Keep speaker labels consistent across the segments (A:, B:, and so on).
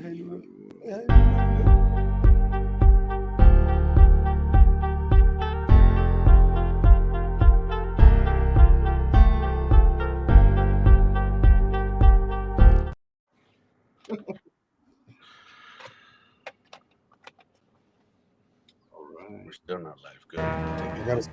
A: All right.
B: We're still not live. Good.
C: I gotta.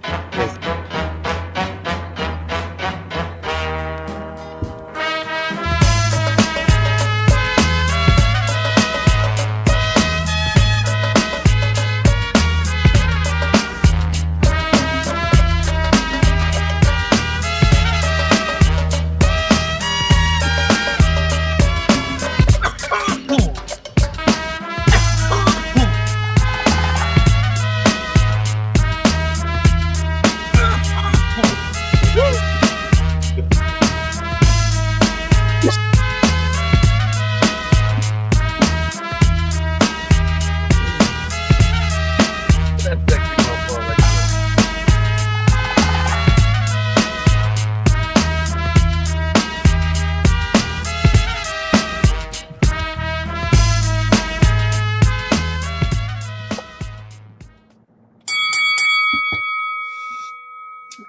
B: That's actually my fault. Like that.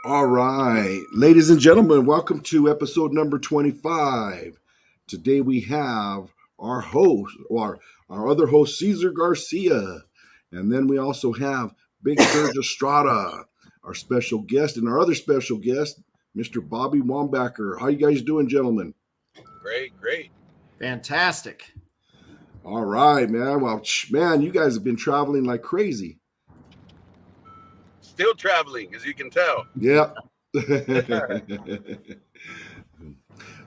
A: All right, ladies and gentlemen, welcome to episode number 25. Today we have our host, or our other host, Cesar Garcia. And then we also have Big Serge Estrada, our special guest, and our other special guest, Mr. Bobby Wombacher. How you guys doing, gentlemen?
B: Great.
C: Fantastic.
A: All right, man. Well, man, you guys have been traveling like crazy.
B: Still traveling, as you can tell.
A: Yep.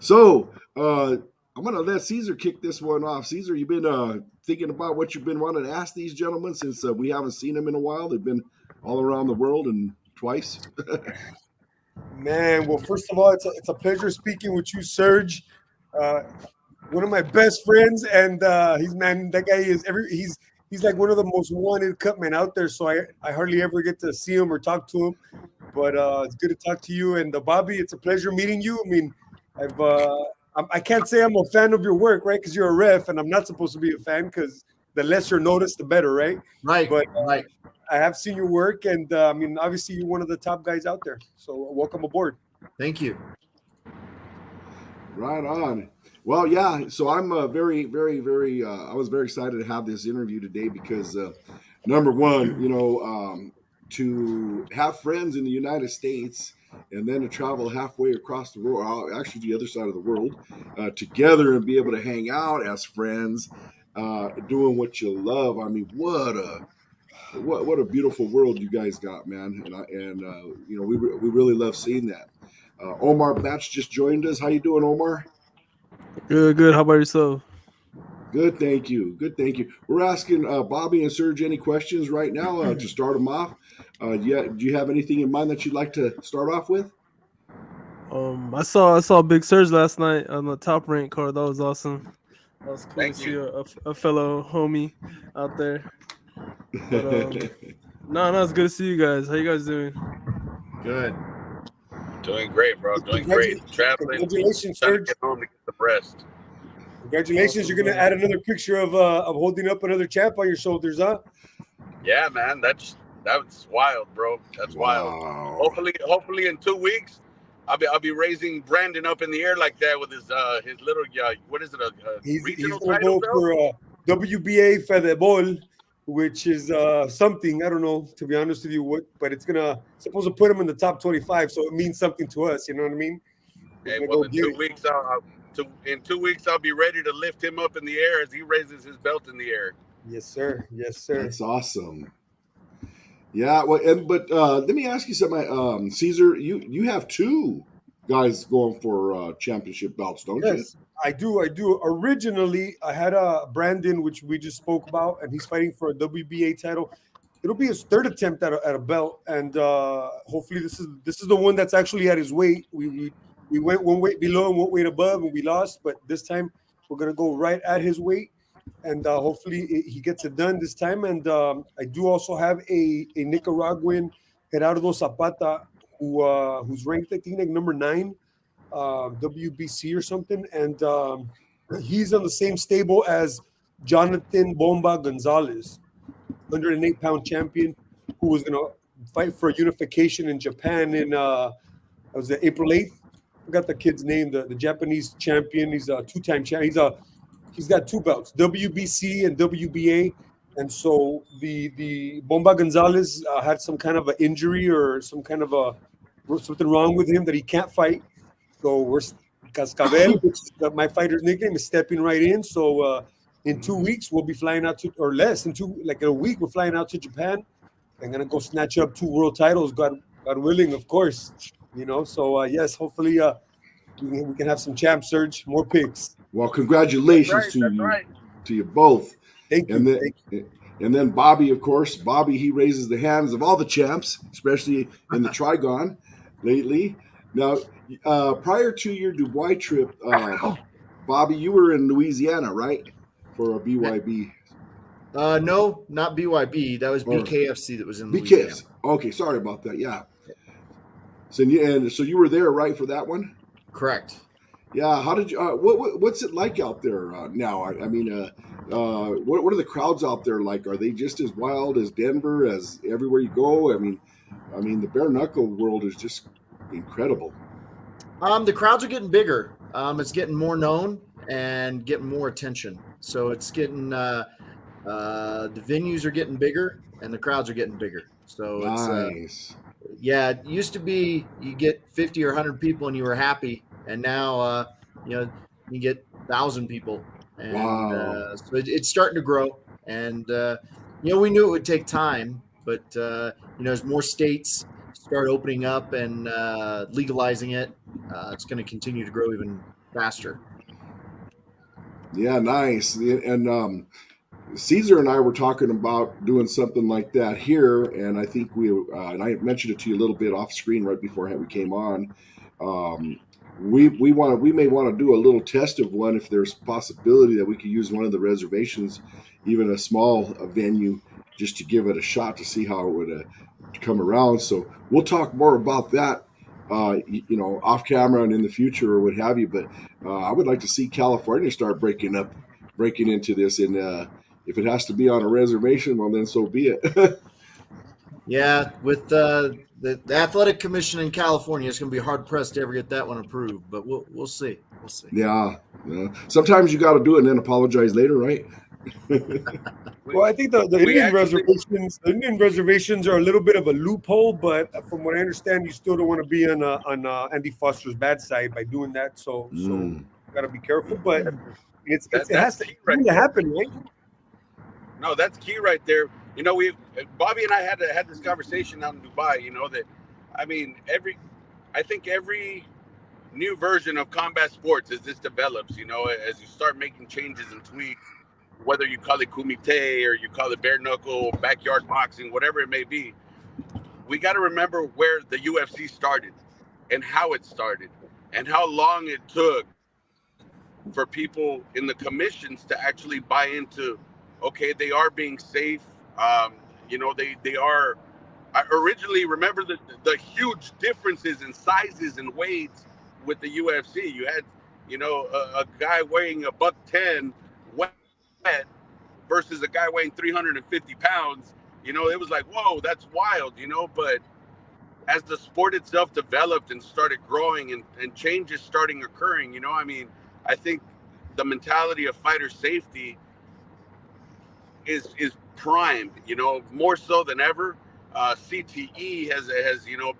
A: So, I'm going to let Cesar kick this one off. Cesar, you've been thinking about what you've been wanting to ask these gentlemen since we haven't seen them in a while. They've been all around the world and twice.
D: Man, well, first of all, it's a pleasure speaking with you, Serge. One of my best friends, and that guy he's like one of the most wanted cutmen out there. So I hardly ever get to see him or talk to him, but it's good to talk to you. And Bobby, it's a pleasure meeting you. I mean, I can't say I'm a fan of your work, right? Because you're a ref, and I'm not supposed to be a fan because the less you're noticed, the better, right?
C: Right.
D: But
C: right.
D: I have seen your work, and I mean, obviously, you're one of the top guys out there. So welcome aboard.
C: Thank you.
A: Right on. Well, yeah. So I'm very, very, very. I was very excited to have this interview today because, number one, to have friends in the United States and then to travel halfway across the world, actually the other side of the world, together and be able to hang out as friends, doing what you love. I mean, what a beautiful world you guys got, man. And we really love seeing that. Omar Batch just joined us. How you doing, Omar?
E: Good. How about yourself?
A: Good, thank you. We're asking Bobby and Serge any questions right now to start them off. Do you have anything in mind that you'd like to start off with?
E: I saw Big Serge last night on the top rank card. That was awesome. That was cool
B: Thank
E: to
B: you.
E: see a fellow homie out there. But, no, it's good to see you guys. How you guys doing?
C: Good.
B: Doing great, bro. Doing great. Traveling.
D: Congratulations,
B: Trying to
D: Serge.
B: get home to get the rest.
D: Congratulations. You're going to add another picture of holding up another champ on your shoulders, huh?
B: Yeah, man. That's wild, bro. That's wild.
A: Wow.
B: Hopefully in 2 weeks, I'll be raising Brandon up in the air like that with his little what is it,
D: He's
B: regional
D: going to
B: title
D: go
B: belt?
D: for WBA Fedebol, which is something, I don't know, to be honest with you, but it's supposed to put him in the top 25, so it means something to us, you know what I mean?
B: Hey, well, in 2 weeks, in 2 weeks, I'll be ready to lift him up in the air as he raises his belt in the air.
D: Yes, sir.
A: That's awesome. Yeah, well, but let me ask you something, Cesar. You have two guys going for championship belts, don't you?
D: Yes, I do. Originally, I had Brandon, which we just spoke about, and he's fighting for a WBA title. It'll be his third attempt at a belt, and hopefully this is the one that's actually at his weight. We went one weight below and one weight above, and we lost. But this time, we're gonna go right at his weight, and hopefully he gets it done this time. And I do also have a Nicaraguan, Gerardo Zapata, who's ranked, I think, like number 9, WBC or something, and he's on the same stable as Jonathan Bomba Gonzalez, 108-pound champion, who was going to fight for unification in Japan in was it April 8th? I forgot the kid's name, the Japanese champion. He's a two-time champion. He's got 2 belts, WBC and WBA. And so the Bomba Gonzalez had some kind of an injury or some kind of something wrong with him that he can't fight. So we're Cascabel, which is my fighter's nickname, is stepping right in. So in 2 weeks we'll be flying out to, or less, in a week we're flying out to Japan. I'm gonna go snatch up 2 world titles, God willing, of course. So yes, hopefully we can have some champs, Serge, more picks.
A: Well, congratulations to you both.
D: Thank you.
A: And then Bobby, of course. Bobby, he raises the hands of all the champs, especially in the Trigon lately. Now, prior to your Dubai trip, Bobby, you were in Louisiana, right? For a BYB.
C: No, not BYB. That was BKFC that was in Louisiana.
A: BKFC. Okay, sorry about that. Yeah. So you were there, right, for that one?
C: Correct.
A: Yeah. How did you? What's it like out there now? I mean, what are the crowds out there like? Are they just as wild as Denver, as everywhere you go? I mean, the bare knuckle world is just incredible.
C: The crowds are getting bigger. It's getting more known and getting more attention. So it's getting the venues are getting bigger and the crowds are getting bigger. So
A: nice.
C: It used to be you get 50 or 100 people and you were happy, and now you get 1,000 people. And,
A: wow.
C: So it's starting to grow, and we knew it would take time, but as more states start opening up and legalizing it, it's going to continue to grow even faster.
A: Yeah, nice. And Caesar and I were talking about doing something like that here, and I think and I mentioned it to you a little bit off screen right before we came on. We may want to do a little test of one if there's a possibility that we could use one of the reservations, even a small venue, just to give it a shot to see how it would come around. So we'll talk more about that, off camera and in the future or what have you. But I would like to see California start breaking into this, and if it has to be on a reservation, well, then so be it.
C: Yeah, with the athletic commission in California, it's going to be hard pressed to ever get that one approved, but we'll see. We'll see.
A: Yeah. Sometimes you got to do it and then apologize later, right?
D: Well, I think the Indian reservations are a little bit of a loophole, but from what I understand, you still don't want to be on Andy Foster's bad side by doing that. So got to be careful. But it has to happen, right?
B: No, that's key right there. Bobby and I had this conversation out in Dubai. I think every new version of combat sports as this develops, as you start making changes and tweaks, whether you call it kumite or you call it bare knuckle, backyard boxing, whatever it may be, we got to remember where the UFC started and how it started and how long it took for people in the commissions to actually buy into, okay, they are being safe. They are. I originally remember the huge differences in sizes and weights with the UFC. You had, a guy weighing $110 wet versus a guy weighing 350 pounds. It was like, whoa, that's wild, But as the sport itself developed and started growing and changes starting occurring, I think the mentality of fighter safety is primed, more so than ever. CTE has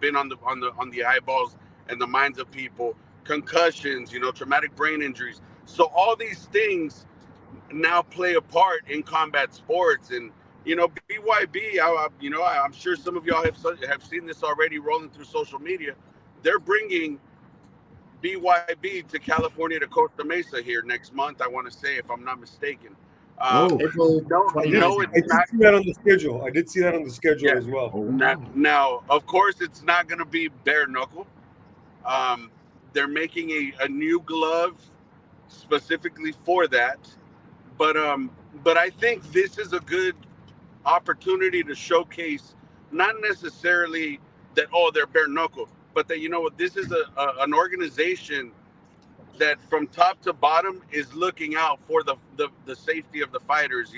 B: been on the eyeballs and the minds of people. Concussions, traumatic brain injuries. So all these things now play a part in combat sports. And BYB, I'm sure some of y'all have seen this already rolling through social media. They're bringing BYB to California, to Costa Mesa here next month, I want to say, if I'm not mistaken.
D: I did see that on the schedule. I did see that on the schedule as well.
B: Now, of course, it's not going to be bare knuckle. They're making a new glove specifically for that. But I think this is a good opportunity to showcase not necessarily that, they're bare knuckle, but that, this is an organization that from top to bottom is looking out for the safety of the fighters.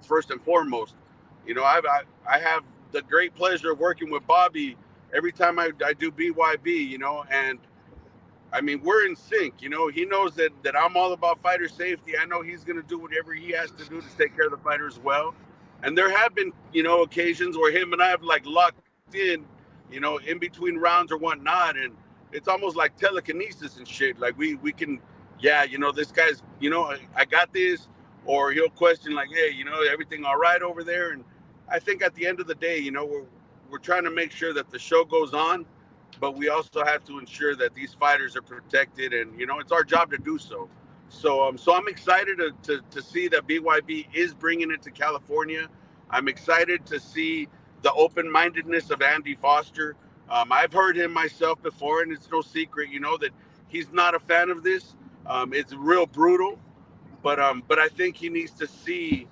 B: First and foremost, I have the great pleasure of working with Bobby every time I do BYB. And I mean, we're in sync. He knows that I'm all about fighter safety. I know he's going to do whatever he has to do to take care of the fighters well. And there have been, occasions where him and I have like locked in between rounds or whatnot. And it's almost like telekinesis and shit. Like we can, this guy's, I got this. Or he'll question like, hey, everything all right over there? And I think at the end of the day, we're trying to make sure that the show goes on, but we also have to ensure that these fighters are protected, and it's our job to do so. So I'm excited to see that BYB is bringing it to California. I'm excited to see the open-mindedness of Andy Foster. I've heard him myself before, and it's no secret, that he's not a fan of this. It's real brutal, but I think he needs to see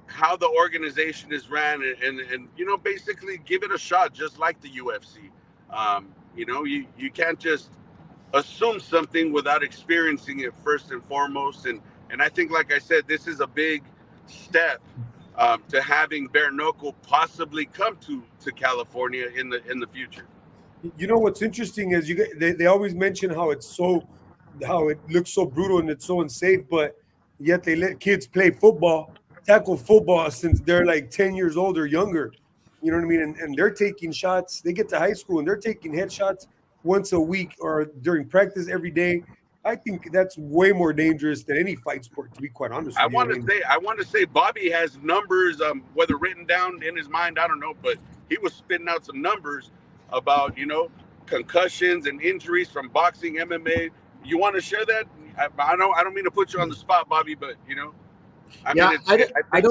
B: how the organization is ran and basically give it a shot, just like the UFC. You can't just assume something without experiencing it first and foremost. And I think, like I said, this is a big step to having Bare Knuckle possibly come to California in the future.
D: What's interesting is they always mention how it looks so brutal and it's so unsafe, but yet they let kids play tackle football since they're like 10 years old or younger. You know what I mean? And they're taking shots. They get to high school and they're taking headshots once a week or during practice every day. I think that's way more dangerous than any fight sport, to be quite honest with you.
B: I want to say Bobby has numbers, whether written down in his mind, I don't know, but he was spitting out some numbers about, concussions and injuries from boxing, MMA. You want to share that? I don't mean to put you on the spot, Bobby, but
C: I don't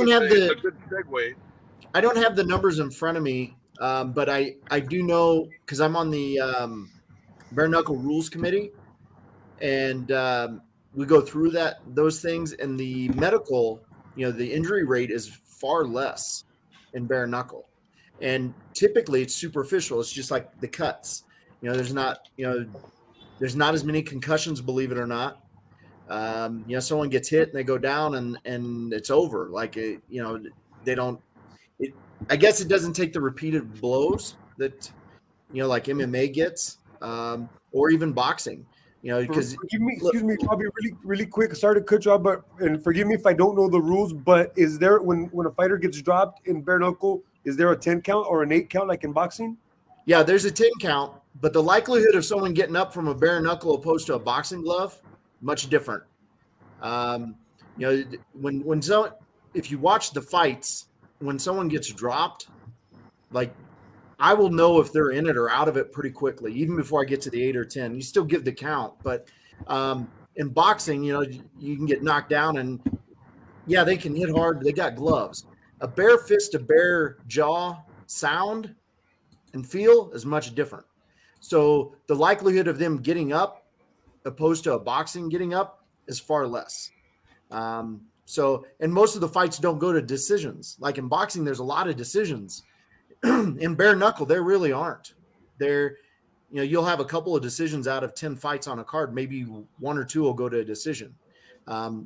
C: have
B: a good segue.
C: I don't have the numbers in front of me, but I do know, because I'm on the Bare Knuckle Rules Committee, and we go through those things, and the medical, the injury rate is far less in Bare Knuckle, and typically it's superficial. It's just like the cuts. There's not as many concussions, believe it or not. Someone gets hit and they go down and it's over. Like, they don't. I guess it doesn't take the repeated blows that, like MMA gets, or even boxing. Because
D: excuse me, Bobby, really, really quick. Sorry to cut you off, and forgive me if I don't know the rules. But is there, when a fighter gets dropped in Bare Knuckle, is there a 10 count or an 8 count like in boxing?
C: Yeah, there's a 10 count, but the likelihood of someone getting up from a bare knuckle opposed to a boxing glove, much different. If you watch the fights, when someone gets dropped, like, I will know if they're in it or out of it pretty quickly, even before I get to the 8 or 10. You still give the count, but in boxing, you can get knocked down, and yeah, they can hit hard. They got gloves. A bare fist to bare jaw sound and feel is much different. So the likelihood of them getting up opposed to a boxing getting up is far less. And most of the fights don't go to decisions. Like in boxing, there's a lot of decisions. In Bare Knuckle, there really aren't. You'll have a couple of decisions out of 10 fights on a card. Maybe 1 or 2 will go to a decision.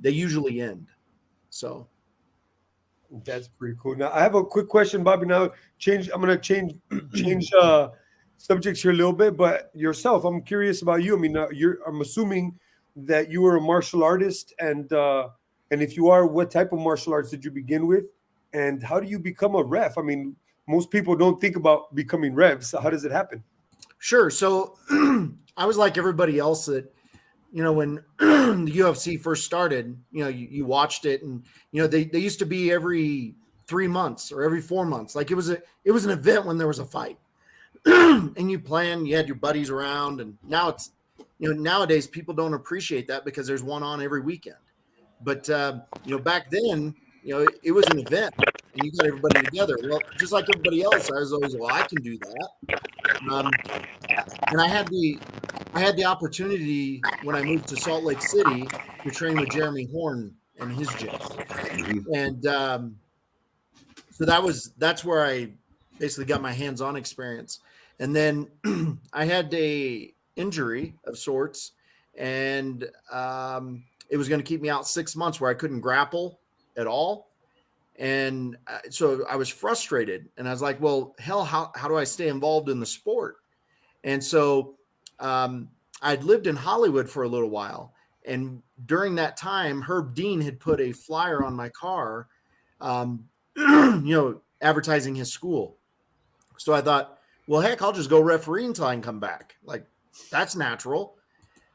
C: They usually end. So
D: that's pretty cool. Now I have a quick question, Bobby. I'm going to change subjects here a little bit, but yourself, I'm curious about you. I mean, I'm assuming that you were a martial artist, and if you are, what type of martial arts did you begin with, and how do you become a ref? I mean, most people don't think about becoming refs. So how does it happen?
C: Sure. So I was like everybody else that, when the UFC first started, you watched it, and, they used to be every 3 months or every 4 months. Like it was an event when there was a fight. And you had your buddies around, and now it's, nowadays people don't appreciate that because there's one on every weekend. But, back then, it was an event and you got everybody together. Well, just like everybody else, I was always, I can do that. And I had the opportunity when I moved to Salt Lake City to train with Jeremy Horn and his gym. Mm-hmm. And so that's where I basically got my hands-on experience. And then I had a injury of sorts, and it was going to keep me out 6 months where I couldn't grapple at all. And so I was frustrated, and I was like, well, hell, how do I stay involved in the sport? And so I'd lived in Hollywood for a little while. And during that time, Herb Dean had put a flyer on my car, advertising his school. So I thought, well, heck, I'll just go referee until I can come back. Like, that's natural.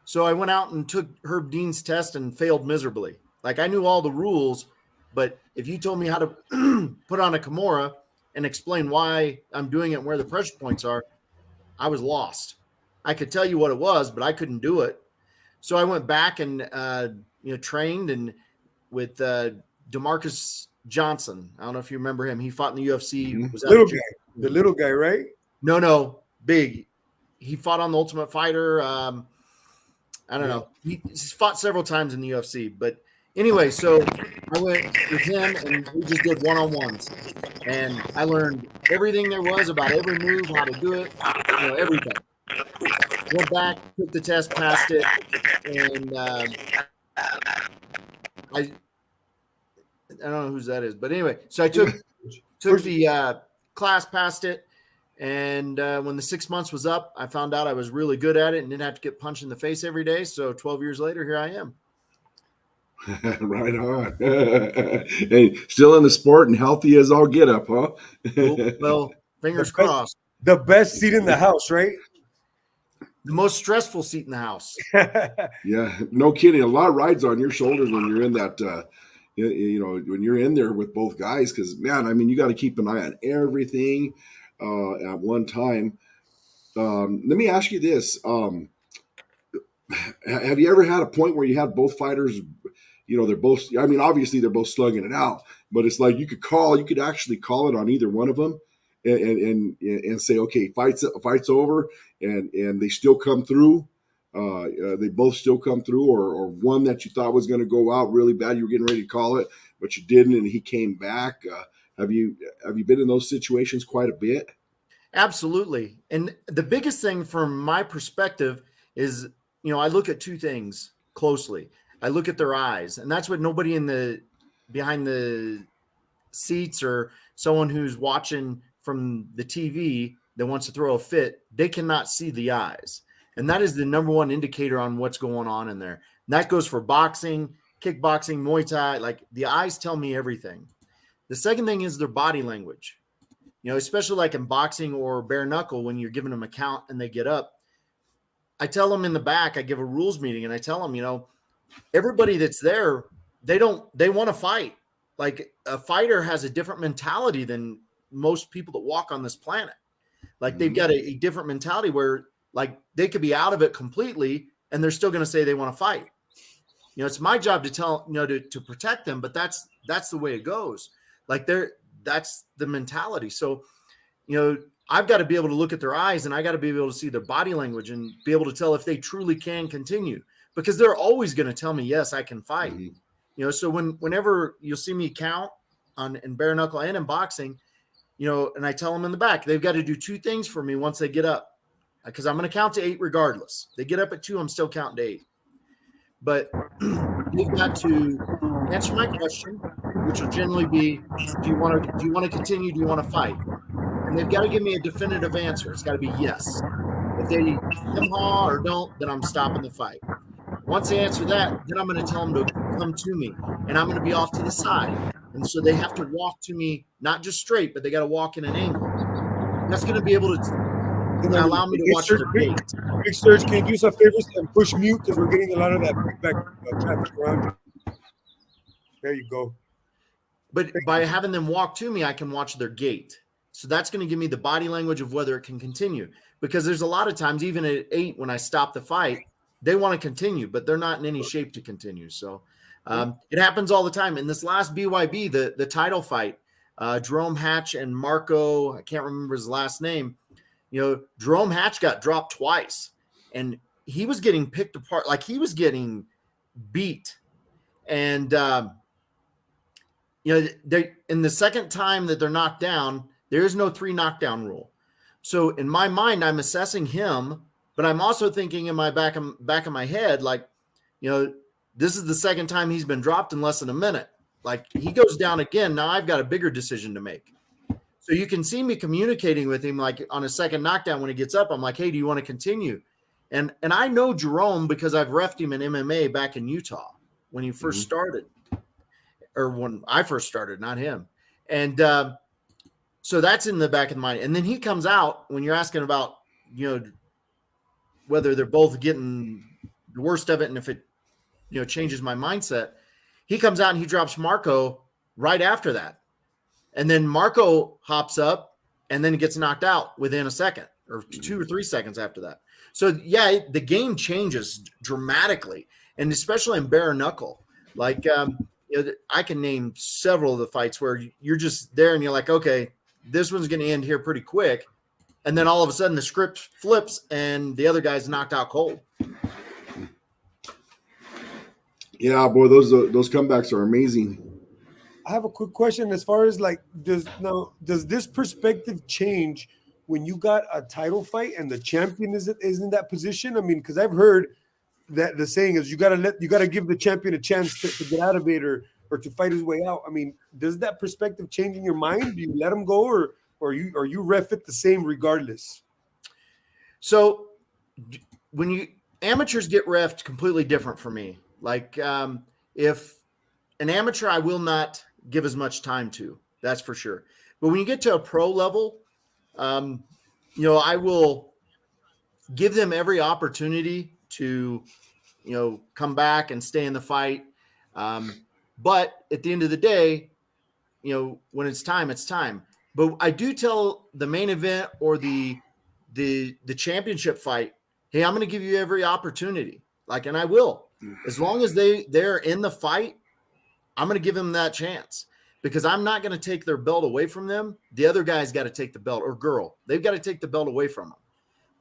C: So I went out and took Herb Dean's test and failed miserably. Like, I knew all the rules, but if you told me how to put on a Kimura and explain why I'm doing it and where the pressure points are, I was lost. I could tell you what it was, but I couldn't do it. So I went back and trained and with DeMarcus Johnson. I don't know if you remember him. He fought in the UFC.
A: Mhm.
C: Was
D: The little guy, right?
C: No, big. He fought on the Ultimate Fighter. I don't know. He's fought several times in the UFC. But anyway, so I went with him and we just did one-on-ones. And I learned everything there was about every move, how to do it, everything. Went back, took the test, passed it, and I don't know whose that is, but anyway, so I took the class, passed it, and when the 6 months was up, I found out I was really good at it and didn't have to get punched in the face every day. So 12 years later, here I am.
A: Right on. Hey, still in the sport and healthy as all get up, huh?
C: Well, fingers
D: The best-
C: crossed.
D: The best seat in the house, right?
C: The most stressful seat in the house.
A: Yeah, no kidding. A lot rides on your shoulders when you're in that, when you're in there with both guys. Because, man, I mean, you got to keep an eye on everything at one time. Let me ask you this. Have you ever had a point where you had both fighters, they're both, I mean, obviously they're both slugging it out, but it's like you could actually call it on either one of them and say, okay, fight's over, and they still come through. They both still come through, or one that you thought was going to go out really bad, you were getting ready to call it, but you didn't, and he came back. Have you been in those situations quite a bit?
C: Absolutely. And the biggest thing from my perspective is, I look at two things closely. I look at their eyes, and that's what nobody behind the seats or someone who's watching from the TV that wants to throw a fit, they cannot see the eyes. And that is the number one indicator on what's going on in there. And that goes for boxing, kickboxing, Muay Thai. Like, the eyes tell me everything. The second thing is their body language. Especially like in boxing or bare knuckle, when you're giving them a count and they get up, I tell them in the back, I give a rules meeting and I tell them, everybody that's there, they want to fight. Like, a fighter has a different mentality than most people that walk on this planet. Like, they've got a different mentality where, like, they could be out of it completely and they're still going to say they want to fight. It's my job to tell, to protect them, but that's the way it goes. Like, that's the mentality. So, I've got to be able to look at their eyes, and I got to be able to see their body language and be able to tell if they truly can continue, because they're always going to tell me, yes, I can fight. So whenever you'll see me count in bare knuckle and in boxing, and I tell them in the back, they've got to do two things for me once they get up, because I'm going to count to 8 regardless. They get up at 2, I'm still counting to 8. But you've got to answer my question, which will generally be, do you want to continue? Do you want to fight? And they've got to give me a definitive answer. It's got to be yes. If they hem-haw or don't, then I'm stopping the fight. Once they answer that, then I'm going to tell them to come to me, and I'm going to be off to the side. And so they have to walk to me, not just straight, but they got to walk in an angle. That's going to be able to allow me to watch their gait.
D: Big Serge, can you do us a favor and push mute, because we're getting a lot of that feedback traffic around you. There you go.
C: But by having them walk to me, I can watch their gait. So that's going to give me the body language of whether it can continue. Because there's a lot of times, even at 8, when I stop the fight, they want to continue, but they're not in any shape to continue. So it happens all the time. In this last BYB, the title fight, Jerome Hatch and Marco, I can't remember his last name, Jerome Hatch got dropped twice, and he was getting picked apart. Like, he was getting beat. And, they, in the second time that they're knocked down, there is no 3 knockdown rule. So in my mind, I'm assessing him But I'm also thinking in my back of my head, like, this is the second time he's been dropped in less than a minute. Like, he goes down again. Now I've got a bigger decision to make. So you can see me communicating with him, like on a second knockdown when he gets up. I'm like, hey, do you want to continue? And I know Jerome because I've reffed him in MMA back in Utah when he first started, or when I first started, not him. And so that's in the back of the mind. And then he comes out when you're asking about, whether they're both getting the worst of it and if it, changes my mindset. He comes out and he drops Marco right after that. And then Marco hops up and then he gets knocked out within a second or 2 or 3 seconds after that. So, yeah, the game changes dramatically, and especially in bare knuckle. Like, I can name several of the fights where you're just there and you're like, okay, this one's going to end here pretty quick. And then all of a sudden the script flips and the other guy's knocked out cold.
A: Yeah, boy, those comebacks are amazing.
D: I have a quick question as far as like, does this perspective change when you got a title fight and the champion is in that position? I mean, because I've heard that the saying is you gotta give the champion a chance to get out of it or to fight his way out. I mean, does that perspective change in your mind? Do you let him go or you ref it the same regardless?
C: So when amateurs get reffed, completely different for me. Like, if an amateur, I will not give as much time to, that's for sure. But when you get to a pro level, I will give them every opportunity to, come back and stay in the fight. But at the end of the day, when it's time, it's time. But I do tell the main event or the championship fight, hey, I'm going to give you every opportunity. Like, and I will. As long as they're in the fight, I'm going to give them that chance because I'm not going to take their belt away from them. The other guy's got to take the belt, or girl. They've got to take the belt away from them.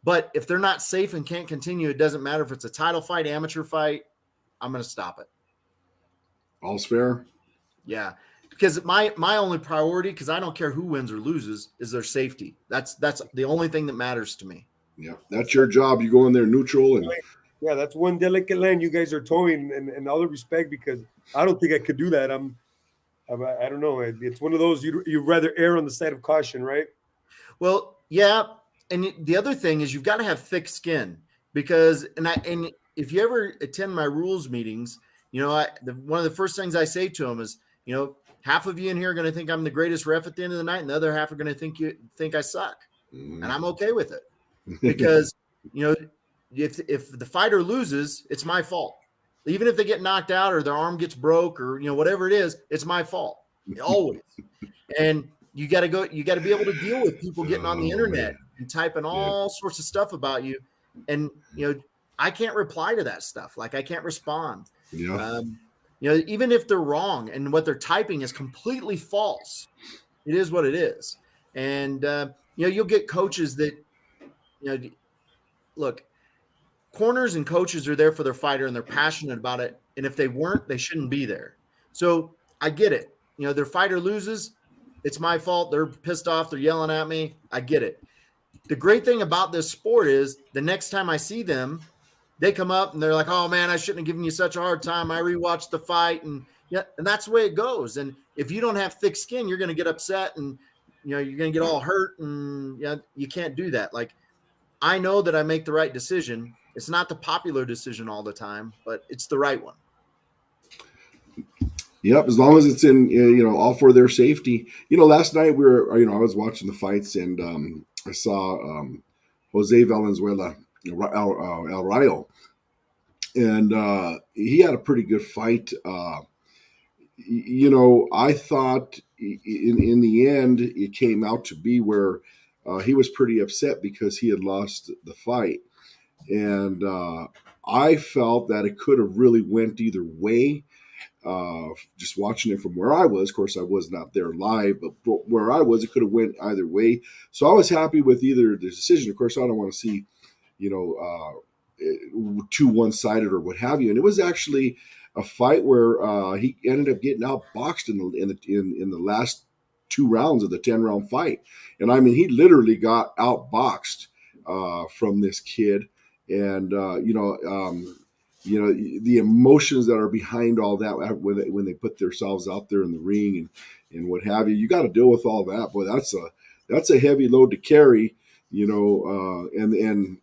C: But if they're not safe and can't continue, it doesn't matter if it's a title fight, amateur fight, I'm going to stop it.
A: All's fair.
C: Yeah. Because my only priority, because I don't care who wins or loses, is their safety. That's the only thing that matters to me.
A: Yeah, that's your job. You go in there neutral and
D: yeah, that's one delicate line you guys are towing, and all the respect, because I don't think I could do that. I don't know. It's one of those you'd rather err on the side of caution, right?
C: Well, yeah, and the other thing is you've got to have thick skin because, and if you ever attend my rules meetings, one of the first things I say to them is, half of you in here are going to think I'm the greatest ref at the end of the night, and the other half are going to think I suck, and I'm okay with it because if the fighter loses, it's my fault. Even if they get knocked out or their arm gets broke or whatever it is, it's my fault always. And you got to be able to deal with people getting on the internet and typing all sorts of stuff about you, and I can't reply to that stuff. Like, I can't respond.
A: yeah.
C: Even if they're wrong and what they're typing is completely false, it is what it is. And you'll get coaches that look. Corners and coaches are there for their fighter and they're passionate about it. And if they weren't, they shouldn't be there. So I get it. Their fighter loses. It's my fault. They're pissed off. They're yelling at me. I get it. The great thing about this sport is the next time I see them, they come up and they're like, oh man, I shouldn't have given you such a hard time. I rewatched the fight. And that's the way it goes. And if you don't have thick skin, you're going to get upset and, you're going to get all hurt and you can't do that. Like, I know that I make the right decision. It's not the popular decision all the time, but it's the right one.
A: Yep, as long as it's in, all for their safety. Last night I was watching the fights and I saw Jose Valenzuela, El Rayo, and he had a pretty good fight. I thought in the end it came out to be where he was pretty upset because he had lost the fight. And I felt that it could have really went either way. Just watching it from where I was, of course, I was not there live, but where I was, it could have went either way. So I was happy with either the decision. Of course, I don't want to see, too one-sided or what have you. And it was actually a fight where he ended up getting outboxed in the last 2 rounds of the 10-round fight. And I mean, he literally got outboxed from this kid. and the emotions that are behind all that when they put themselves out there in the ring and what have you. You got to deal with all that. Boy, that's a heavy load to carry. And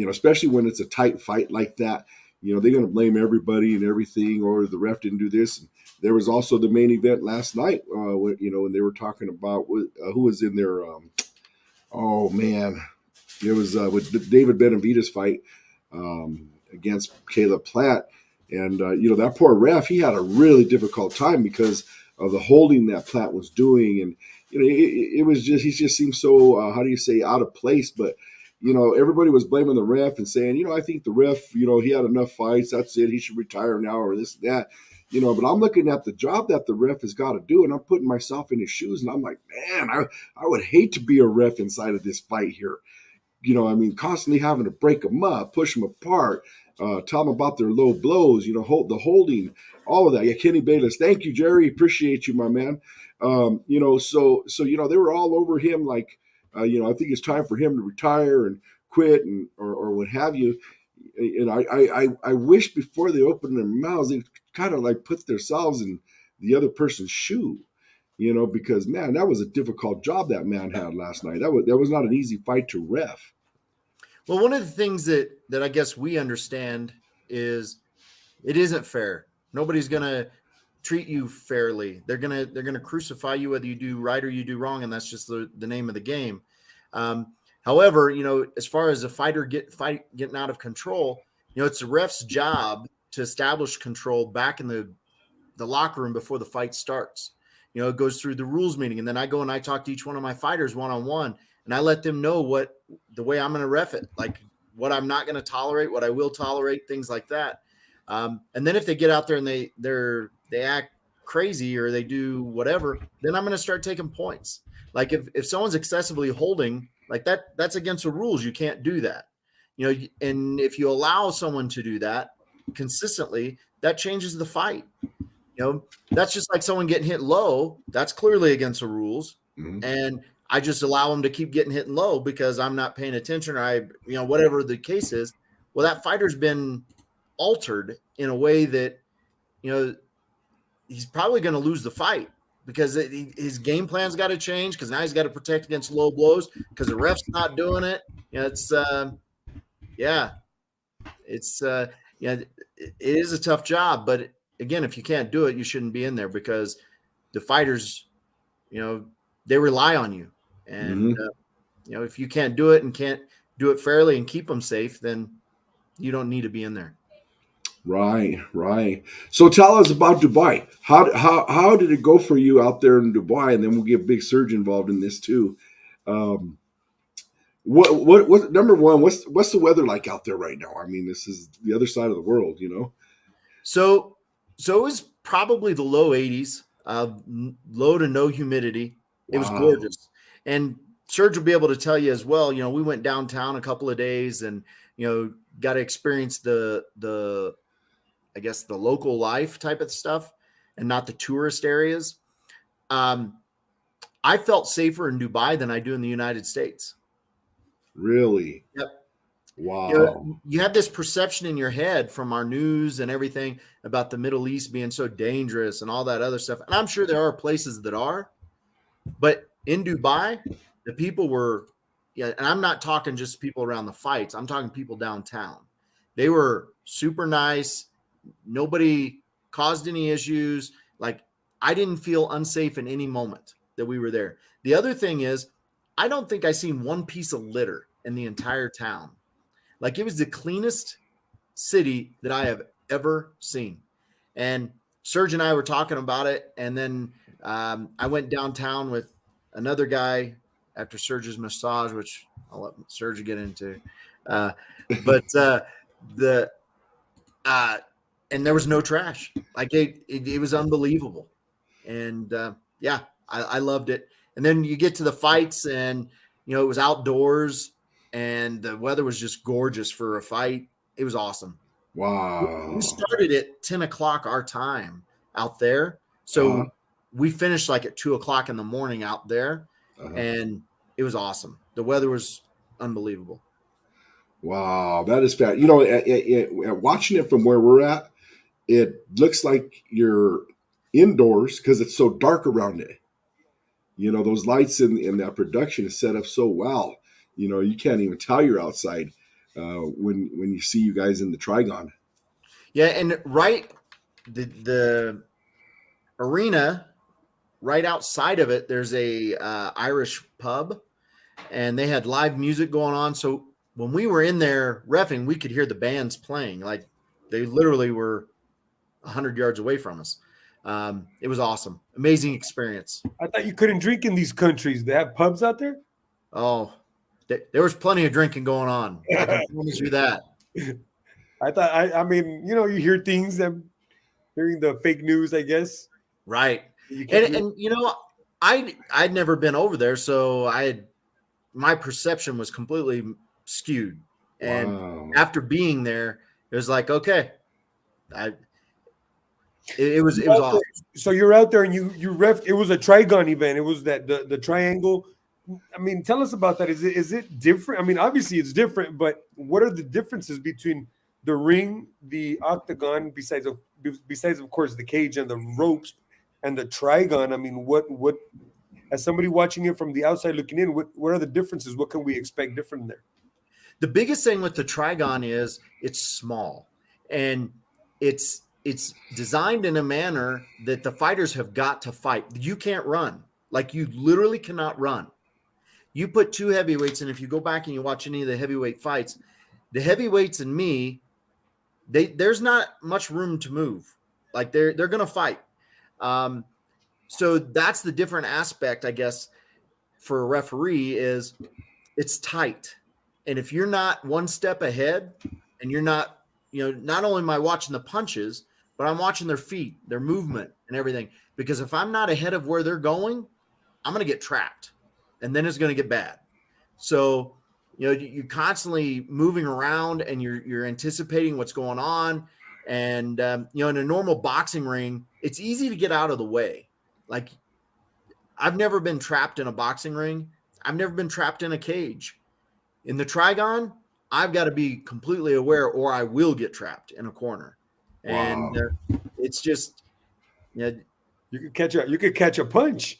A: especially when it's a tight fight like that. They're going to blame everybody and everything, or the ref didn't do this. And there was also the main event last night, when they were talking about who was in there. Oh man, it was with David Benavidez fight against Caleb Platt, and that poor ref, he had a really difficult time because of the holding that Platt was doing, and it was just, he just seemed so how do you say, out of place. But everybody was blaming the ref and saying, I think the ref, he had enough fights, that's it, he should retire now, or this and that. But I'm looking at the job that the ref has got to do, and I'm putting myself in his shoes, and I'm like, man, I would hate to be a ref inside of this fight here. Constantly having to break them up, push them apart, tell them about their low blows, the holding, all of that. Yeah, Kenny Bayless, thank you, Jerry, appreciate you, my man. So they were all over him, like, I think it's time for him to retire and quit, and or what have you. And I wish before they opened their mouths, they kind of like put themselves in the other person's shoe, because man, that was a difficult job that man had last night. That was not an easy fight to ref.
C: Well, one of the things that I guess we understand is it isn't fair. Nobody's going to treat you fairly. They're going to crucify you whether you do right or you do wrong, and that's just the name of the game. However, as far as a fighter getting out of control, it's the ref's job to establish control back in the locker room before the fight starts. It goes through the rules meeting, and then I go and I talk to each one of my fighters one-on-one, and I let them know the way I'm going to ref it, like what I'm not going to tolerate, what I will tolerate, things like that. And then if they get out there and they act crazy or they do whatever, then I'm going to start taking points. Like if someone's excessively holding like that's against the rules. You can't do that. And if you allow someone to do that consistently, that changes the fight. That's just like someone getting hit low. That's clearly against the rules. Mm-hmm. And I just allow them to keep getting hit low because I'm not paying attention, or whatever the case is. Well, that fighter's been altered in a way that, he's probably going to lose the fight because his game plan's got to change, because now he's got to protect against low blows because the ref's not doing it. It is a tough job, but again, if you can't do it, you shouldn't be in there, because the fighters, they rely on you. And, if you can't do it and can't do it fairly and keep them safe, then you don't need to be in there.
A: Right. So tell us about Dubai. How did it go for you out there in Dubai? And then we'll get Big Serge involved in this too. What number one? What's the weather like out there right now? This is the other side of the world,
C: So it was probably the low 80s, low to no humidity. It was gorgeous, and Serge will be able to tell you as well. We went downtown a couple of days, and got to experience the I guess the local life type of stuff and not the tourist areas. I felt safer in Dubai than I do in the United States.
A: Really?
C: Yep.
A: Wow.
C: You have this perception in your head from our news and everything about the Middle East being so dangerous and all that other stuff. And I'm sure there are places that are, but in Dubai, the people were, and I'm not talking just people around the fights. I'm talking people downtown. They were super nice. Nobody caused any issues. Like, I didn't feel unsafe in any moment that we were there. The other thing is, I don't think I seen one piece of litter in the entire town. Like, it was the cleanest city that I have ever seen. And Serge and I were talking about it. And then I went downtown with another guy after Serge's massage, which I'll let Serge get into. And there was no trash. Like it was unbelievable. And I loved it. And then you get to the fights, and it was outdoors, and the weather was just gorgeous for a fight. It was awesome.
A: Wow.
C: We started at 10 o'clock our time out there. So we finished like at 2 o'clock in the morning out there, and it was awesome. The weather was unbelievable.
A: Wow, that is fat. You know, at watching it from where we're at, it looks like you're indoors because it's so dark around it. You know, those lights in that production is set up so well. You know, you can't even tell you're outside when you see you guys in the Trigon.
C: Yeah, and right the arena right outside of it, there's a Irish pub, and they had live music going on. So when we were in there reffing, we could hear the bands playing. Like they literally were 100 yards away from us. It was awesome, amazing experience.
D: I thought you couldn't drink in these countries. They have pubs out there.
C: Oh, there was plenty of drinking going on. I can promise you that.
D: I thought. I mean, you know, you hear things. I'm hearing the fake news, I guess.
C: Right.
D: You can
C: And you know, I'd never been over there, so my perception was completely skewed. And
A: Wow.
C: after being there, it was like, okay, it was awesome.
D: So you're out there and you ref. It was a Trigon event. It was that the triangle. I mean, tell us about that. Is it different? I mean, obviously it's different, but what are the differences between the ring, the octagon, besides of course the cage and the ropes, and the Trigon? I mean, what as somebody watching it from the outside looking in, what are the differences? What can we expect different there?
C: The biggest thing with the Trigon is it's small, and it's designed in a manner that the fighters have got to fight. You can't run. Like, you literally cannot run. You put two heavyweights, and if you go back and you watch any of the heavyweight fights, the heavyweights and me, there's not much room to move. Like, they're going to fight. So that's the different aspect, I guess, for a referee is it's tight. And if you're not one step ahead and you're not, not only am I watching the punches, but I'm watching their feet, their movement and everything. Because if I'm not ahead of where they're going, I'm going to get trapped, and then it's going to get bad. So, you're constantly moving around, and you're anticipating what's going on. And, in a normal boxing ring, it's easy to get out of the way. Like, I've never been trapped in a boxing ring. I've never been trapped in a cage. In the Trigon, I've got to be completely aware, or I will get trapped in a corner.
A: Wow.
C: And it's just,
D: you could catch a punch.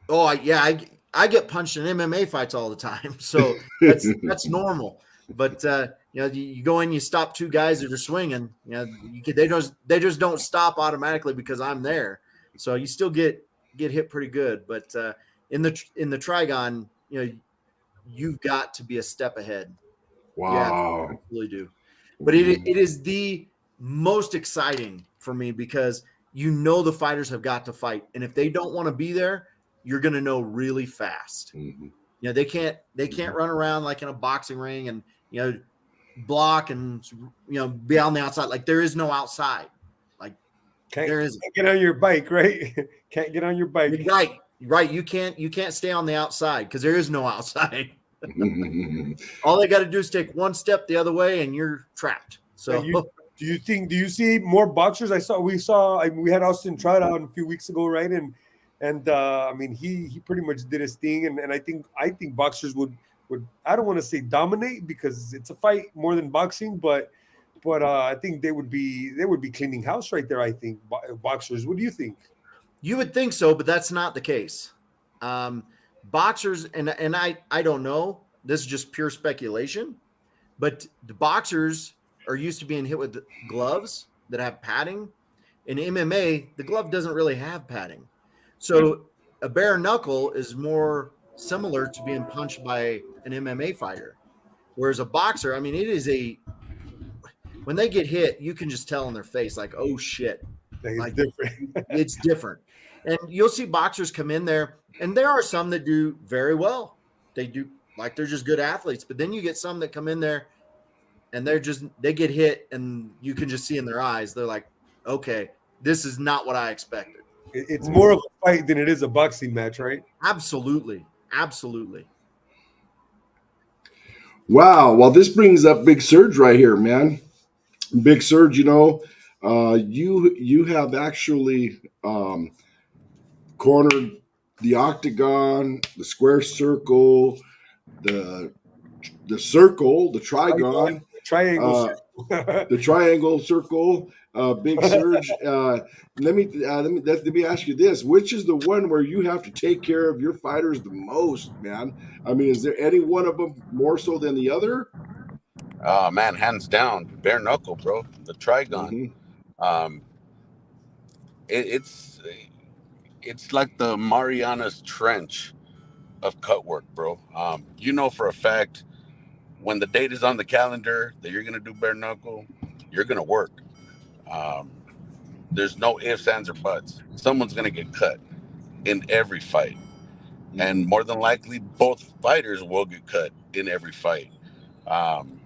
C: Oh, I get punched in MMA fights all the time, so that's normal. But you go in, you stop two guys that are swinging. They just don't stop automatically because I'm there. So you still get hit pretty good. But in the Trigon, you've got to be a step ahead.
A: Wow.
C: Yeah, you really do. But it is the most exciting for me because the fighters have got to fight, and if they don't want to be there, you're going to know really fast.
A: Mm-hmm.
C: They can't run around like in a boxing ring and block and be on the outside. Like, there is no outside. Like,
D: can't get on your bike, right? Can't get on your bike.
C: Right. You can't stay on the outside because there is no outside. All they got to do is take one step the other way, and you're trapped. So,
D: do you see more boxers? We had Austin Trout on a few weeks ago, right? And I mean, he pretty much did his thing, and I think boxers would I don't want to say dominate because it's a fight more than boxing, but I think they would be cleaning house right there. I think boxers. What do you think?
C: You would think so, but that's not the case. Boxers, and I don't know. This is just pure speculation, but the boxers are used to being hit with gloves that have padding. In MMA, the glove doesn't really have padding. So a bare knuckle is more similar to being punched by an MMA fighter. Whereas a boxer, I mean, when they get hit, you can just tell in their face, like, oh shit.
D: Like, different.
C: It's different. And you'll see boxers come in there, and there are some that do very well. They do, like, they're just good athletes. But then you get some that come in there and they get hit, and you can just see in their eyes, they're like, okay, this is not what I expected.
D: It's more of a fight than it is a boxing match, right?
C: Absolutely.
A: Wow. Well, this brings up Big Serge right here, man. Big Serge, you have actually cornered the octagon, the square circle, the the circle, the Trigon,
D: Triangle.
A: the triangle circle, Big Serge. Let me ask you this: which is the one where you have to take care of your fighters the most, man? I mean, is there any one of them more so than the other?
B: Man, hands down, bare knuckle, bro. The Trigon.
A: Mm-hmm.
B: Um, it's like the Mariana's Trench of cut work, bro. You know for a fact when the date is on the calendar that you're gonna do bare knuckle, you're gonna work. Um, there's no ifs, ands, or buts. Someone's gonna get cut in every fight, and more than likely, both fighters will get cut in every fight. Um,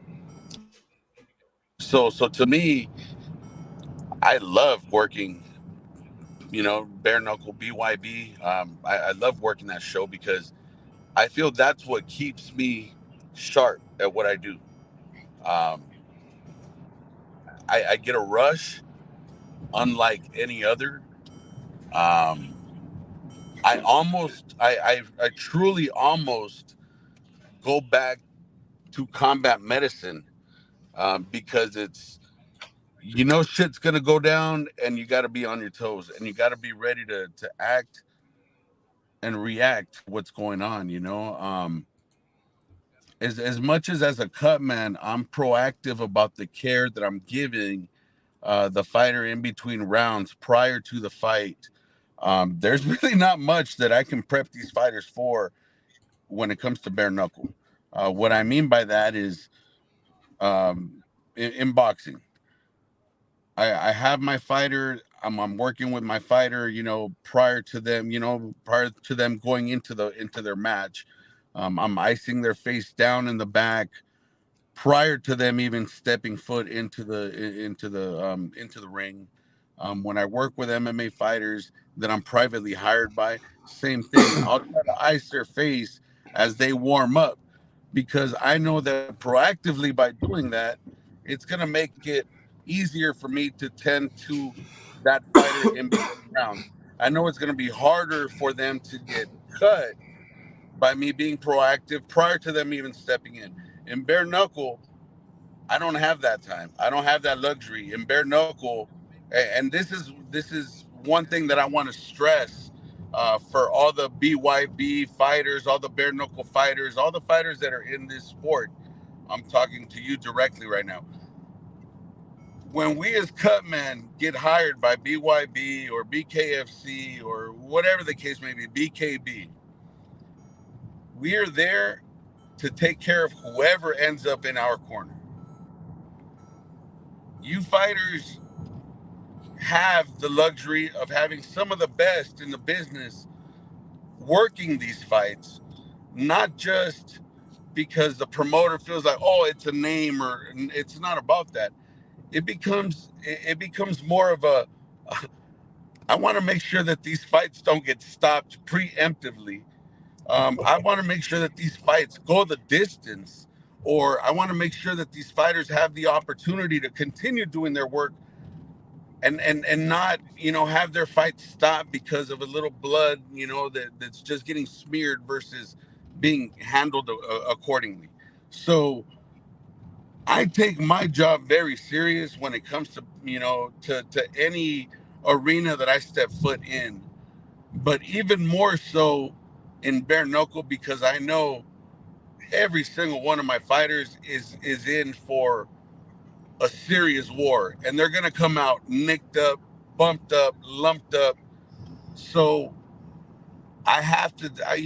B: so to me, I love working. Bare knuckle BYB. I love working that show because I feel that's what keeps me sharp at what I do. Um, I get a rush unlike any other. Um, I truly almost go back to combat medicine because shit's gonna go down and you got to be on your toes and you got to be ready to act and react to what's going on. As much as a cut man, I'm proactive about the care that I'm giving the fighter in between rounds prior to the fight. There's really not much that I can prep these fighters for when it comes to bare knuckle. What I mean by that is in boxing, I have my fighter. I'm working with my fighter, prior to them going into their match. I'm icing their face down in the back prior to them even stepping foot into the ring. When I work with MMA fighters that I'm privately hired by, same thing. I'll try to ice their face as they warm up because I know that proactively by doing that, it's gonna make it easier for me to tend to that fighter in between rounds. I know it's gonna be harder for them to get cut by me being proactive prior to them even stepping in. In bare knuckle, I don't have that time. I don't have that luxury. In bare knuckle, and this is one thing that I want to stress for all the BYB fighters, all the bare knuckle fighters, all the fighters that are in this sport. I'm talking to you directly right now. When we as cutmen get hired by BYB or BKFC or whatever the case may be, BKB, we are there to take care of whoever ends up in our corner. You fighters have the luxury of having some of the best in the business working these fights, not just because the promoter feels like, oh, it's a name, or it's not about that. It becomes more of a I want to make sure that these fights don't get stopped preemptively. I want to make sure that these fights go the distance, or I want to make sure that these fighters have the opportunity to continue doing their work and not, have their fight stop because of a little blood, that's just getting smeared versus being handled accordingly. So I take my job very serious when it comes to, to any arena that I step foot in, but even more so in bare knuckle because I know every single one of my fighters is in for a serious war, and they're gonna come out nicked up, bumped up, lumped up. So I have to, I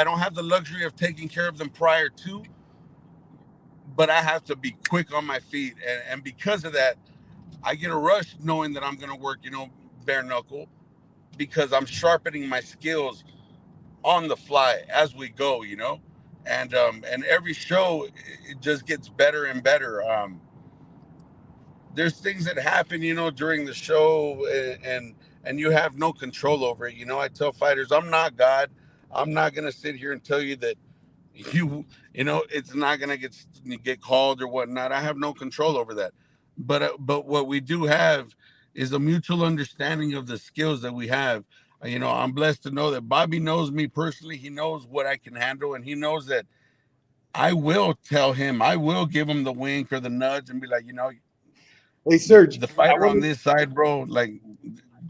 B: don't have the luxury of taking care of them prior to, but I have to be quick on my feet, and because of that, I get a rush knowing that I'm gonna work, bare knuckle, because I'm sharpening my skills on the fly as we go, and every show it just gets better and better. There's things that happen, during the show, and you have no control over it. I tell fighters, I'm not God. I'm not gonna sit here and tell you that it's not gonna get called or whatnot. I have no control over that. But what we do have is a mutual understanding of the skills that we have. I'm blessed to know that Bobby knows me personally. He knows what I can handle, and he knows that I will tell him, I will give him the wink or the nudge and be like,
D: Hey Serge,
B: the
D: I
B: fighter
D: want
B: on
D: to.
B: this side, bro, like,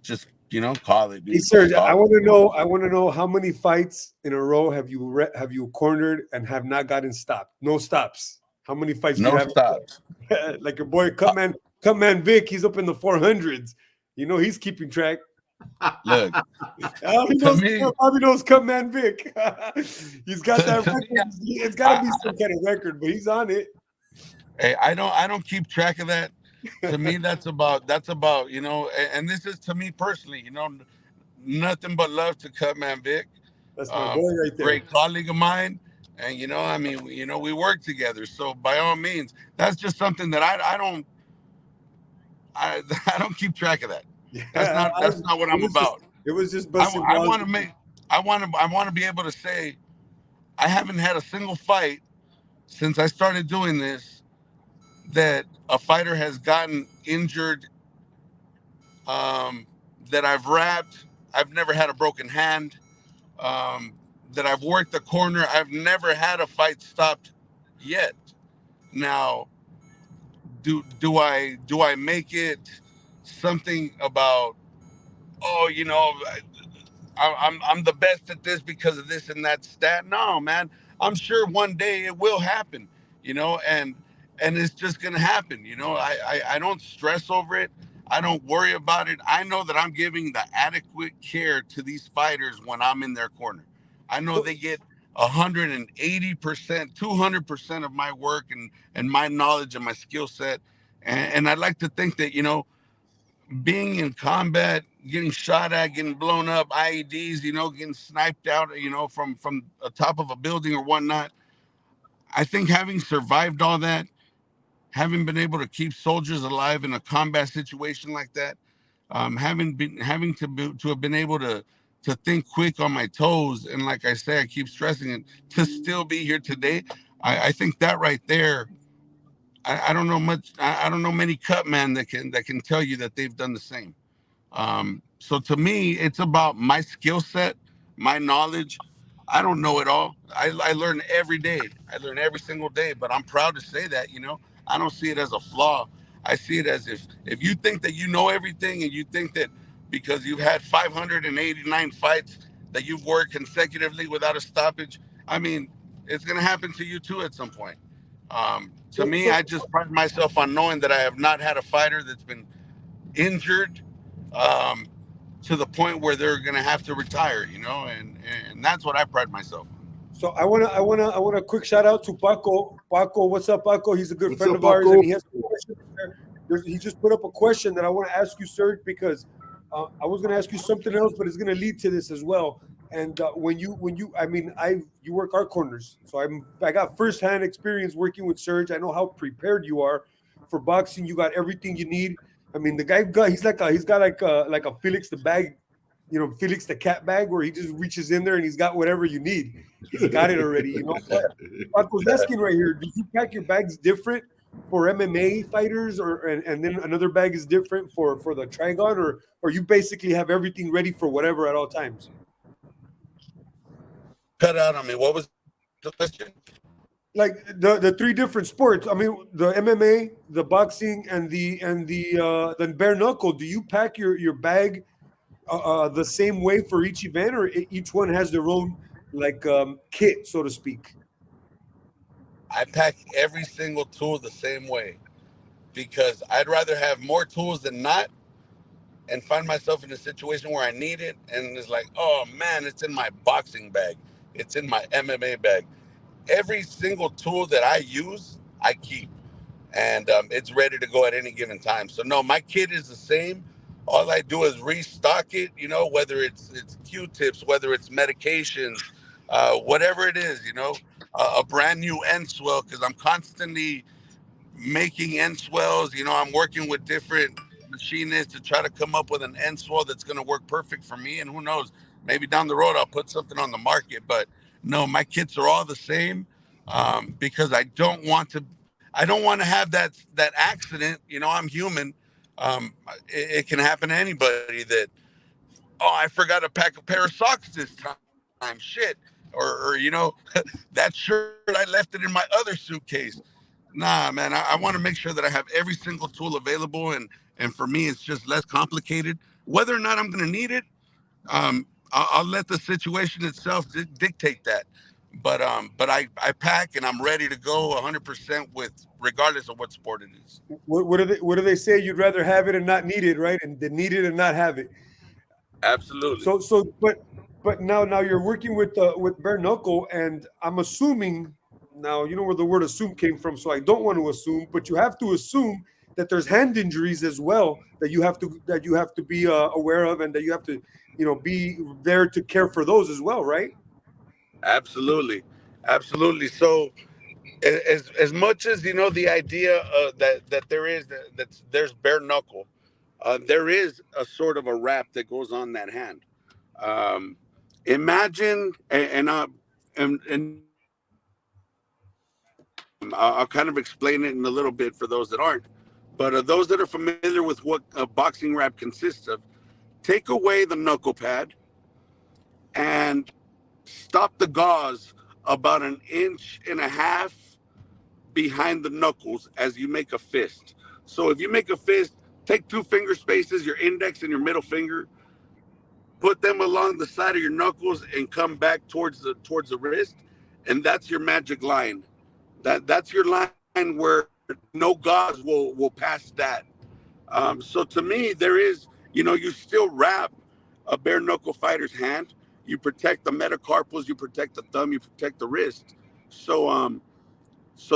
B: just call it,
D: Hey
B: dude. Just
D: Serge, I
B: call it.
D: want to know. I want to know how many fights in a row have you cornered and have not gotten stopped? No stops. How many fights do you
B: No
D: have?
B: stops.
D: Like your boy
B: Uh,
D: Cutman Vic, he's up in the 400s. He's keeping track.
B: Look,
D: He
B: to
D: knows.
B: me,
D: Bobby knows Cutman Vic. He's got that
B: to me,
D: record. It's got to
B: I,
D: be some kind of record, but he's on it.
B: hey, I don't keep track of that. To me, that's about and this is to me personally, nothing but love to Cutman Vic,
D: That's my boy right there.
B: great colleague of mine, and we work together. So by all means, that's just something that I I don't keep track of that. That's
D: Yeah,
B: not that's not what I'm about.
D: it was just
B: I,
D: busting
B: I
D: balls.
B: want to make I want to be able to say I haven't had a single fight since I started doing this that a fighter has gotten injured, um, that I've wrapped. I've never had a broken hand. Um, that I've worked the corner. I've never had a fight stopped yet. Now, do I make it something about, oh, I'm the best at this because of this and that stat? No, man. I'm sure one day it will happen, and it's just gonna happen. I don't stress over it. I don't worry about it. I know that I'm giving the adequate care to these fighters when I'm in their corner. I know
D: So,
B: they get 180%, 200% of my work and my knowledge and my skill set. And I'd like to think that, being in combat, getting shot at, getting blown up, IEDs, getting sniped out, from the top of a building or whatnot. I think having survived all that, having been able to keep soldiers alive in a combat situation like that, having to have been able to think quick on my toes, and like I say, I keep stressing it, to still be here today. I think that right there. I don't know much. I don't know many cut men that can tell you that they've done the same. So to me, it's about my skill set, my knowledge. I don't know it all. I learn every day. I learn every single day, but I'm proud to say that, I don't see it as a flaw. I see it as, if you think that you know everything and you think that because you've had 589 fights that you've worked consecutively without a stoppage, I mean, it's going to happen to you too at some point. To
D: so,
B: me,
D: so
B: I just pride myself on knowing that I have not had a fighter that's been injured, um, to the point where they're going to have to retire, and that's what I pride myself on.
D: So I want a quick shout out to Paco. Paco, what's up, Paco? He's a good
A: What's
D: friend
A: up,
D: of ours, and
A: Paco?
D: he has a question there. He just put up a question that I want to ask you, Serge, because I was going to ask you something else, but it's going to lead to this as well. And you work our corners, so I got firsthand experience working with Serge. I know how prepared you are for boxing. You got everything you need. I mean, the guy he's got like a Felix the bag, Felix the cat bag, where he just reaches in there and he's got whatever you need. He's got it already. But I was asking right here, do you pack your bags different for MMA fighters, and then another bag is different for the Trigon, or you basically have everything ready for whatever at all times?
B: Cut out on me. What was the question?
D: Like the three different sports. I mean, the MMA, the boxing, and the bare knuckle. Do you pack your bag the same way for each event, or each one has their own kit, so to speak?
B: I pack every single tool the same way because I'd rather have more tools than not, and find myself in a situation where I need it and it's like, oh man, it's in my boxing bag, it's in my MMA bag. Every single tool that I use, I keep, and it's ready to go at any given time. So no, my kit is the same. All I do is restock it. Whether it's Q-tips, whether it's medications, whatever it is. A brand new end swell, because I'm constantly making end swells. I'm working with different machinists to try to come up with an end swell that's going to work perfect for me. And who knows, maybe down the road I'll put something on the market. But no, my kits are all the same, because I don't want to have that accident. I'm human. It can happen to anybody that, oh, I forgot to pack a pair of socks this time. Shit. or you know, that shirt, I left it in my other suitcase. Nah, man, I want to make sure that I have every single tool available, and for me, it's just less complicated. Whether or not I'm going to need it, I'll let the situation itself dictate that. But I pack and I'm ready to go 100% with, regardless of what sport it is.
D: What do they say? You'd rather have it and not need it, right? And than need it and not have it.
B: Absolutely.
D: But now you're working with bare knuckle, and I'm assuming now you know where the word assume came from. So I don't want to assume, but you have to assume that there's hand injuries as well that you have to be aware of, and that you have to be there to care for those as well, right?
B: Absolutely. Absolutely. So as much as you know the idea that there is that there's bare knuckle, there is a sort of a wrap that goes on that hand. Um, Imagine and I'll kind of explain it in a little bit for those that aren't. But those that are familiar with what a boxing wrap consists of, take away the knuckle pad and stop the gauze about 1.5 inches behind the knuckles as you make a fist. So if you make a fist, take 2 finger spaces, your index and your middle finger, put them along the side of your knuckles and come back towards the wrist, and that's your magic line. That's your line where no gauze will pass that. So to me, there is, you still wrap a bare knuckle fighter's hand. You protect the metacarpals, you protect the thumb, you protect the wrist. So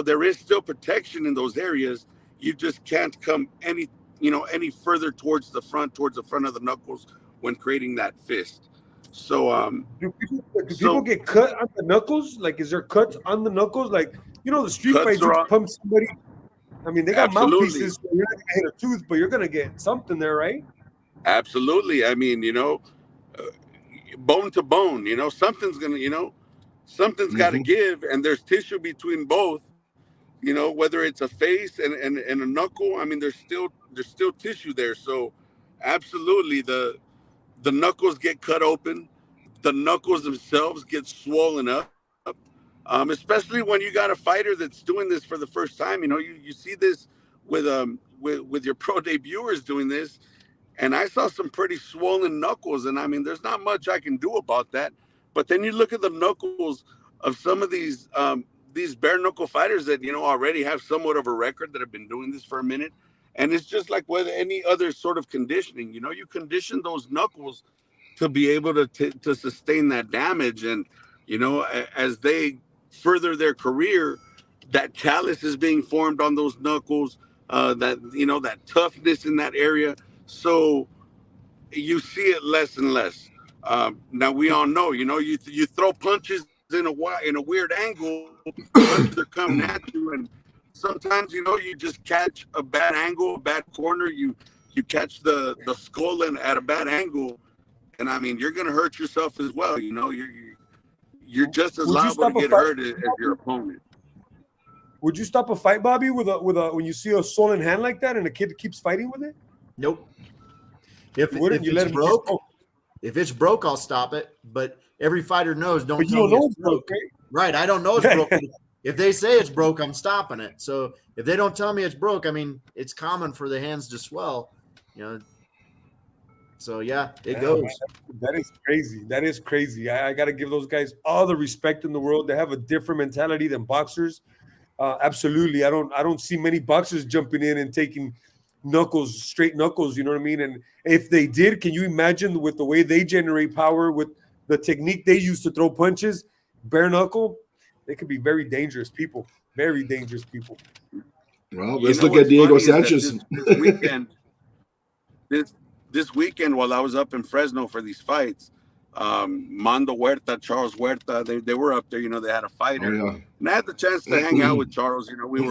B: there is still protection in those areas. You just can't come any further towards the front of the knuckles when creating that fist. So
D: Do people get cut on the knuckles? Like, is there cuts on the knuckles? Like, the street
B: cuts
D: fights, you
B: are
D: can
B: on,
D: pump somebody. I mean, they got
B: absolutely,
D: mouthpieces, so you're not gonna hit a tooth, but you're gonna get something there, right?
B: absolutely. I mean, uh, bone to bone. Something's got to
A: Hmm.
B: give, and there's tissue between both. Whether it's a face and a knuckle. I mean, there's still tissue there. So, absolutely, the knuckles get cut open. The knuckles themselves get swollen up. Especially when you got a fighter that's doing this for the first time. You see this with your pro debuters doing this, and I saw some pretty swollen knuckles. And I mean, there's not much I can do about that. But then you look at the knuckles of some of these bare knuckle fighters that already have somewhat of a record that have been doing this for a minute, and it's just like with any other sort of conditioning. You condition those knuckles to be able to sustain that damage, and as they further their career, that callus is being formed on those knuckles. That toughness in that area. So you see it less and less. Now we all know, you throw punches in a weird angle, punches are coming at you, and sometimes you just catch a bad angle, a bad corner. You catch the skull at a bad angle, and I mean you're gonna hurt yourself as well. You're just as
D: Would you
B: liable to
D: stop a
B: get
D: fight?
B: hurt as your opponent.
D: Would you stop a fight, Bobby, with a when you see a swollen hand like that and a kid keeps fighting with it?
C: Nope. If
D: You wouldn't.
C: if
D: You let
C: it's
D: him just
C: broke,
D: go.
C: if it's broke, I'll stop it. But every fighter knows, don't
D: But you
C: tell
D: don't
C: me
D: know
C: it's
D: it's broke,
C: broke. Right? I don't know it's broke. If they say it's broke, I'm stopping it. So if they don't tell me it's broke, I mean, it's common for the hands to swell. So yeah, it
D: Damn, man,
C: goes.
D: that is crazy. That is crazy. I got to give those guys all the respect in the world. They have a different mentality than boxers. Absolutely. I don't see many boxers jumping in and taking knuckles, straight knuckles. You know what I mean? And if they did, can you imagine with the way they generate power, with the technique they use to throw punches, bare knuckle? They could be very dangerous people. Very dangerous people.
A: Well,
B: You
A: let's
B: know
A: look at
B: what's
A: Diego
B: funny is that
A: Sanchez.
B: this weekend while I was up in Fresno for these fights, Mando Huerta, Charles Huerta, they were up there. They had a
A: Oh
B: fighter,
A: yeah.
B: and I had the chance to hang out with Charles. We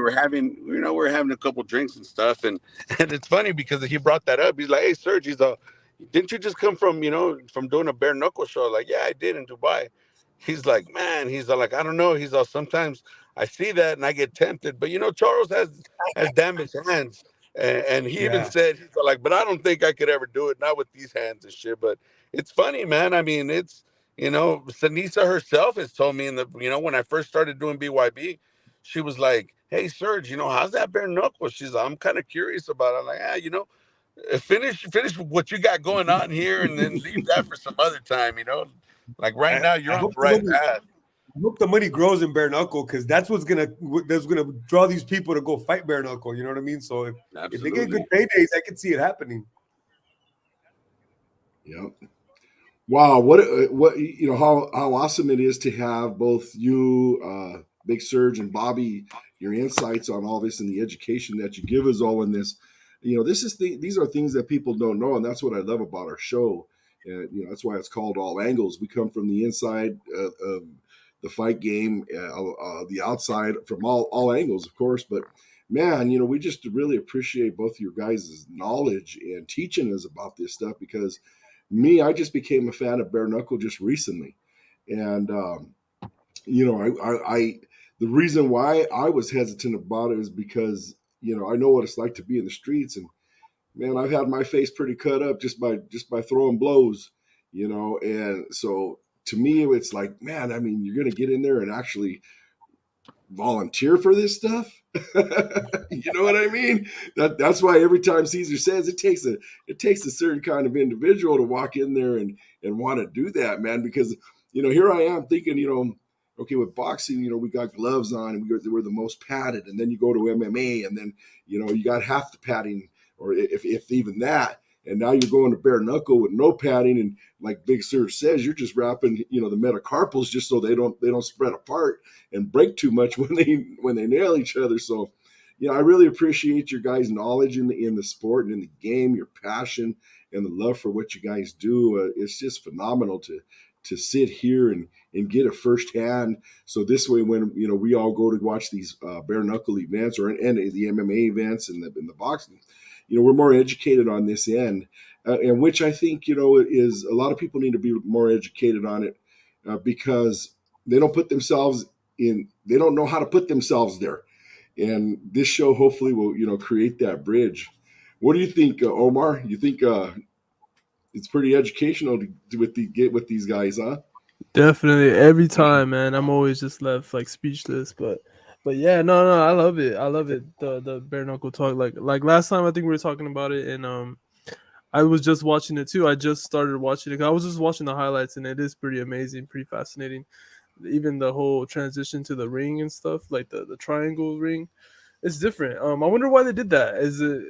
B: were having a couple drinks and stuff, and it's funny because he brought that up. He's like, "Hey, Serge, didn't you just come from doing a bare knuckle show?" Like, yeah, I did in Dubai. He's like, man, he's like, I don't know. He's all, sometimes I see that and I get tempted, but Charles has damaged hands. And he even
D: Yeah.
B: said, he's like, but I don't think I could ever do it, not with these hands and shit. But it's funny, man. I mean, You know, Sanisa herself has told me when I first started doing BYB, she was like, "Hey, Serge, how's that bare knuckle?" She's like, "I'm kind of curious about it." I'm like, finish what you got going on here, and then leave that for some other time. Like right
D: I,
B: now,
D: I
B: you're on
D: hope
B: the right
D: somebody
B: path.
D: I hope the money grows in bare knuckle because that's gonna draw these people to go fight bare knuckle. You know what I mean? So if they get good
B: Absolutely.
D: paydays, I can see it happening.
A: Yep. Wow, what how awesome it is to have both you, Big Surge, and Bobby, your insights on all this and the education that you give us all in this. These are things that people don't know, and that's what I love about our show. And that's why it's called All Angles. We come from the inside of the fight game, the outside from all angles, of course. But man, we just really appreciate both of your guys' knowledge and teaching us about this stuff because I just became a fan of bare knuckle just recently, and the reason why I was hesitant about it is because I know what it's like to be in the streets, and man, I've had my face pretty cut up just by throwing blows, and so to me it's like, man, I mean, you're gonna get in there and actually volunteer for this stuff. You know what I mean? That's why every time Caesar says it takes a certain kind of individual to walk in there and want to do that, man. Because here I am thinking, okay, with boxing, we got gloves on and we're the most padded, and then you go to MMA and then you got half the padding, or if even that. And now you're going to bare knuckle with no padding, and like Big Sur says, you're just wrapping, the metacarpals just so they don't spread apart and break too much when they nail each other. So, I really appreciate your guys' knowledge in the sport and in the game, your passion and the love for what you guys do. It's just phenomenal to sit here and get it firsthand. So this way, when we all go to watch these bare knuckle events and the MMA events and the boxing, we're more educated on this end, and which I think is a lot of people need to be more educated on it because they don't put themselves in. They don't know how to put themselves there, and this show hopefully will create that bridge. What do you think, Omar? You think it's pretty educational to get with these guys, huh?
E: Definitely. Every time, man, I'm always just left like speechless. But yeah, no, I love it. I love it. The bare knuckle talk. Like last time, I think we were talking about it, and I was just watching it too. I just started watching it. I was just watching the highlights, and it is pretty amazing, pretty fascinating. Even the whole transition to the ring and stuff, like the triangle ring, it's different. I wonder why they did that. Is it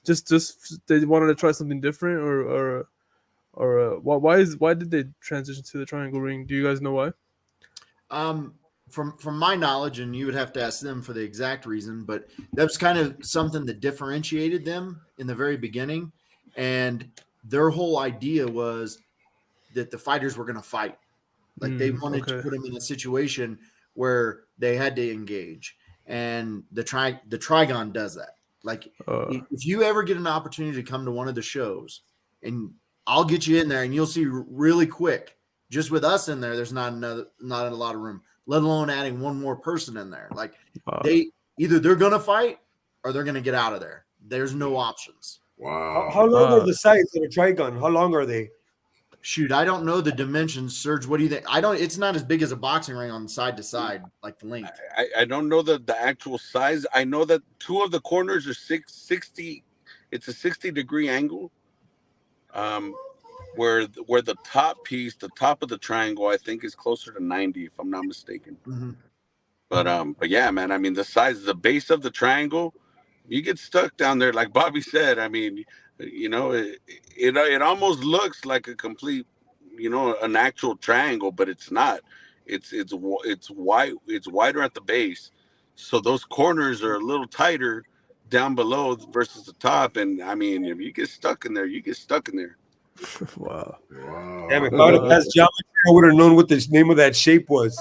E: just they wanted to try something different, or why did they transition to the triangle ring? Do you guys know why?
C: From my knowledge, and you would have to ask them for the exact reason, but that was kind of something that differentiated them in the very beginning. And their whole idea was that the fighters were going to fight. Like they wanted to put them in a situation where they had to engage. And the Trigon does that. Like if you ever get an opportunity to come to one of the shows, and I'll get you in there and you'll see really quick, just with us in there, there's not a lot of room, let alone adding one more person in there. Like they're going to fight or they're going to get out of there. There's no options.
A: Wow.
D: How long are the sides of a Trigon? How long are they?
C: Shoot, I don't know the dimensions. Serge, what do you think? It's not as big as a boxing ring on side to side, like the length.
B: I don't know the actual size. I know that two of the corners are 60. It's a 60-degree angle. Where the top piece, the top of the triangle, I think is closer to 90, if I'm not mistaken.
C: Mm-hmm.
B: But yeah, man. I mean, the base of the triangle, you get stuck down there, like Bobby said. I mean, it almost looks like a complete, an actual triangle, but it's not. It's wide. It's wider at the base, so those corners are a little tighter down below versus the top. And I mean, if you get stuck in there, you get stuck in there.
E: Wow.
D: Damn, if I would have passed geometry, I would have known what the name of that shape was.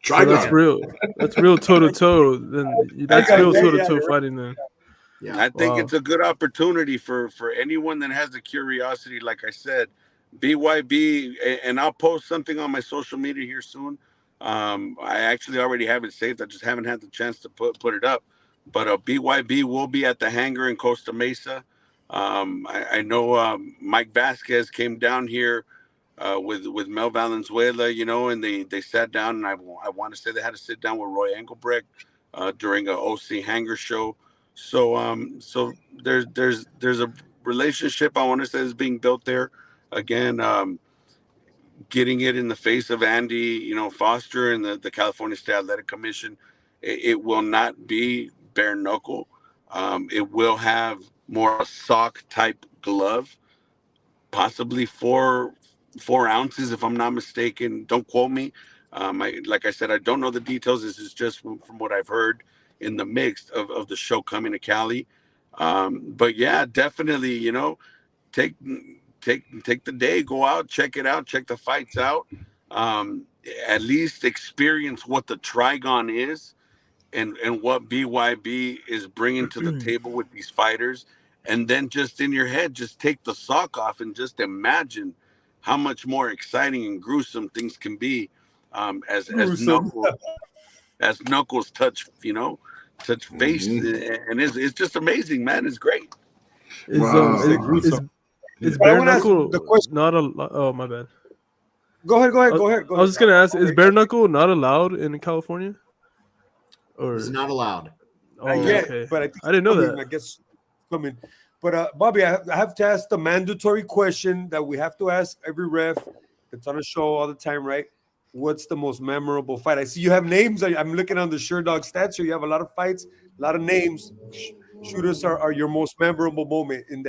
E: So that's real. That's real toe to toe. Then that's real toe to toe fighting. Then
B: yeah, I think it's a good opportunity for anyone that has the curiosity. Like I said, BYB, and I'll post something on my social media here soon. I actually already have it saved. I just haven't had the chance to put it up. But BYB will be at the hangar in Costa Mesa. I know Mike Vasquez came down here with Mel Valenzuela, you know, and they sat down, and I want to say they had to sit down with Roy Engelbrecht during a OC Hanger show. So there's a relationship I want to say is being built there. Again, getting it in the face of Andy, you know, Foster and the California State Athletic Commission. It will not be bare knuckle. It will have more a sock type glove, possibly 4 ounces, if I'm not mistaken. Don't quote me. Like I said, I don't know the details. This is just from what I've heard in the mix of the show coming to Cali. But yeah, definitely, you know, take the day, go out, check it out, check the fights out. At least experience what the Trigon is and what BYB is bringing to the table with these fighters. And then just in your head, just take the sock off and just imagine how much more exciting and gruesome things can be as Knuckles touch, you know, touch face, and it's just amazing, man. It's great.
E: Is bare knuckle not a? Oh, my bad.
D: Go ahead.
E: I was just gonna ask: is bare knuckle not allowed in California? Or
C: It's not allowed.
E: Oh,
D: okay. But
E: I didn't know that.
D: I guess coming. But Bobby, I have to ask the mandatory question that we have to ask every ref that's on a show all the time, right? What's the most memorable fight? I see you have names. I'm looking on the SureDog stats here. You have a lot of fights, a lot of names. Shoot us are your most memorable moment in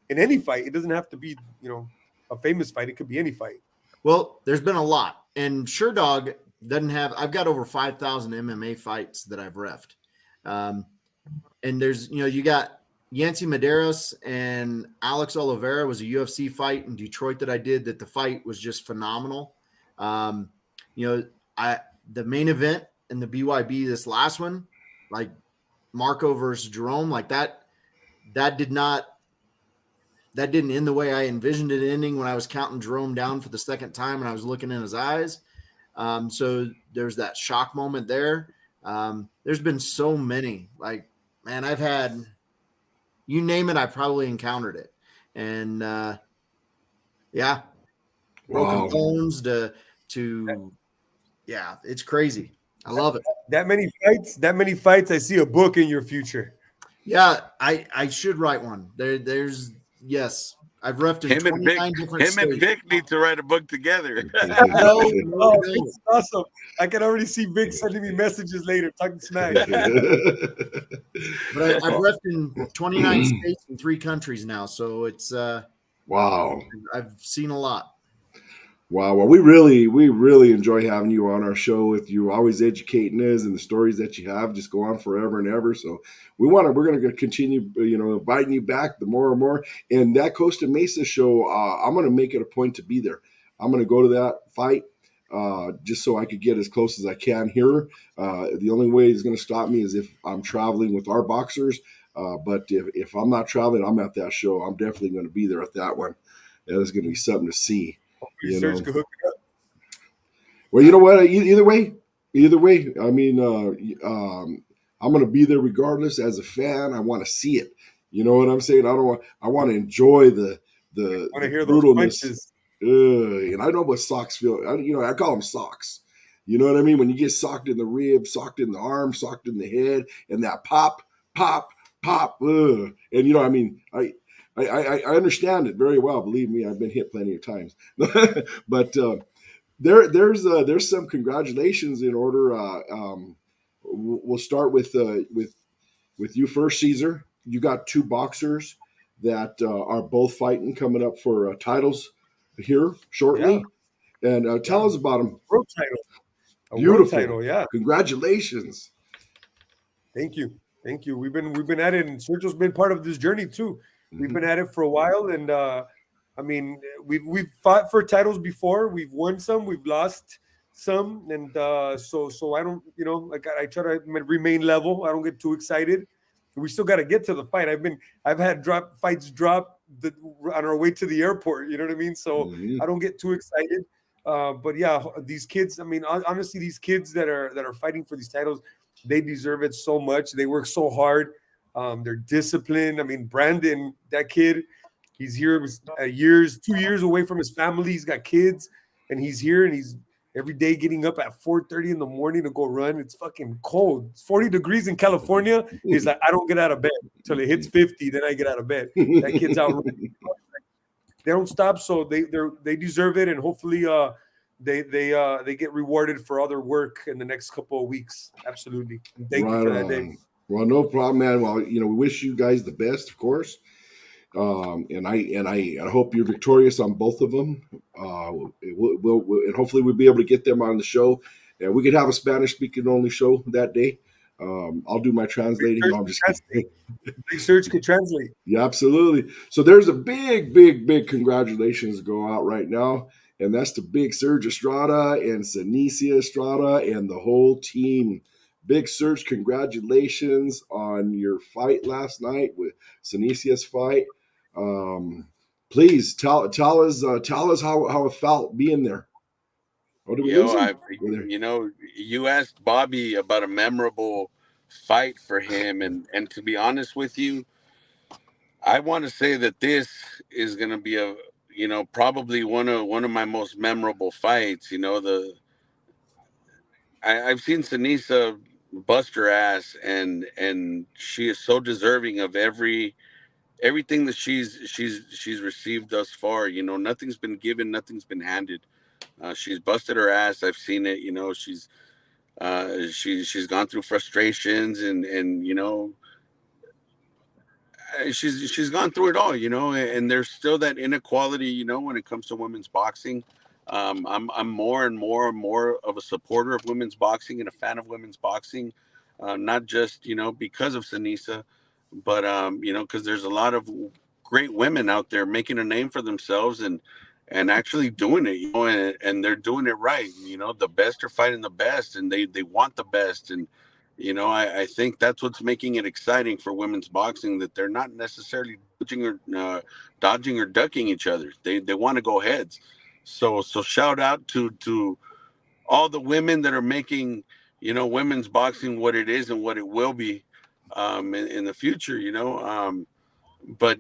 D: any fight. It doesn't have to be, you know, a famous fight. It could be any fight.
C: Well, there's been a lot, and SureDog doesn't have. I've got over 5,000 MMA fights that I've reffed, and there's, you know, you got Yancy Medeiros and Alex Oliveira was a UFC fight in Detroit that I did. That the fight was just phenomenal. You know, the main event in the BYB, this last one, like Marco versus Jerome, like that didn't end the way I envisioned it ending when I was counting Jerome down for the second time and I was looking in his eyes. So there's that shock moment there. There's been so many, like, man, I've had, you name it, I probably encountered it. And yeah, broken bones to yeah, it's crazy. I love it.
D: That many fights. I see a book in your future.
C: Yeah, I should write one. There's yes. I've reffed in 29 different states.
B: Him and Vic need to write a book together.
D: No, it's awesome. I can already see Vic sending me messages later, talking smack.
C: But I've reffed in 29 states and 3 countries now, so it's
A: wow.
C: I've seen a lot.
A: Wow. Well, we really enjoy having you on our show with you, always educating us, and the stories that you have just go on forever and ever. So we're going to continue, you know, inviting you back the more and more. And that Costa Mesa show, I'm going to make it a point to be there. I'm going to go to that fight just so I could get as close as I can here. The only way it's going to stop me is if I'm traveling with our boxers. But if I'm not traveling, I'm at that show. I'm definitely going to be there at that one. That is going to be something to see.
D: Serge could hook it up.
A: Well, you know what? Either way, I mean, I'm going to be there regardless. As a fan, I want to see it. You know what I'm saying? I want to enjoy the brutalness. And I know what socks feel. I call them socks. You know what I mean? When you get socked in the rib, socked in the arm, socked in the head, and that pop. And you know, I mean, I understand it very well. Believe me, I've been hit plenty of times. But there's some congratulations in order. We'll start with you first, Caesar. You got 2 boxers that are both fighting coming up for titles here shortly. Yeah. And tell us about them.
D: World title.
A: Beautiful.
D: World title, yeah.
A: Congratulations.
D: Thank you. We've been at it, and Sergio's been part of this journey too. We've been at it for a while, and I mean, we've fought for titles before. We've won some, we've lost some, and so I don't, you know, like I try to remain level. I don't get too excited. We still got to get to the fight. I've had fights drop on our way to the airport. You know what I mean? So I don't get too excited. But yeah, these kids. I mean, honestly, these kids that are fighting for these titles, they deserve it so much. They work so hard. They're disciplined. I mean, Brandon, that kid, He's here 2 years away from his family. He's got kids, and he's here, and he's every day getting up at 4:30 in the morning to go run. It's fucking cold. It's 40 degrees in California. He's like, I don't get out of bed until it hits 50. Then I get out of bed. That kid's out running. They don't stop, so they deserve it, and hopefully they get rewarded for other work in the next couple of weeks. Absolutely. And thank you for that, Dave.
A: Well, no problem, man. Well, we wish you guys the best, of course. And I hope you're victorious on both of them. And hopefully we'll be able to get them on the show. And we could have a Spanish speaking only show that day. I'll do my translating. No, I'm just kidding.
D: Big Serge could translate.
A: Yeah, absolutely. So there's a big congratulations go out right now. And that's to Big Serge Estrada and Senicia Estrada and the whole team. Big Serge, congratulations on your fight last night with Senicia's fight. Please tell us how it felt being there. Oh, did we lose him?
B: You asked Bobby about a memorable fight for him, and to be honest with you, I want to say that this is going to be probably one of my most memorable fights. I've seen Senicia bust her ass, and she is so deserving of everything that she's received thus far. Nothing's been given, nothing's been handed. She's busted her ass. I've seen it. She's gone through frustrations, and she's gone through it all. And there's still that inequality. When it comes to women's boxing. I'm more and more of a supporter of women's boxing and a fan of women's boxing, not just because of Senicia, but because there's a lot of great women out there making a name for themselves and actually doing it, and they're doing it right. The best are fighting the best, and they want the best, and I think that's what's making it exciting for women's boxing, that they're not necessarily dodging or ducking each other. They want to go heads. So shout out to all the women that are making, women's boxing what it is and what it will be in the future, but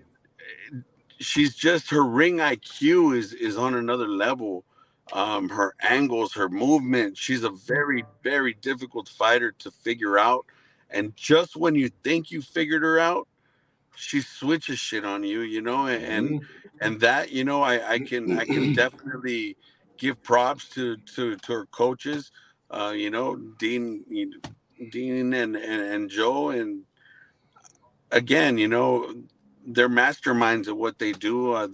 B: she's just, her ring IQ is on another level. Her angles, her movement, she's a very, very difficult fighter to figure out. And just when you think you figured her out, she switches shit on you, and that, I can definitely give props to her coaches, Dean and Joe, and again, they're masterminds at what they do.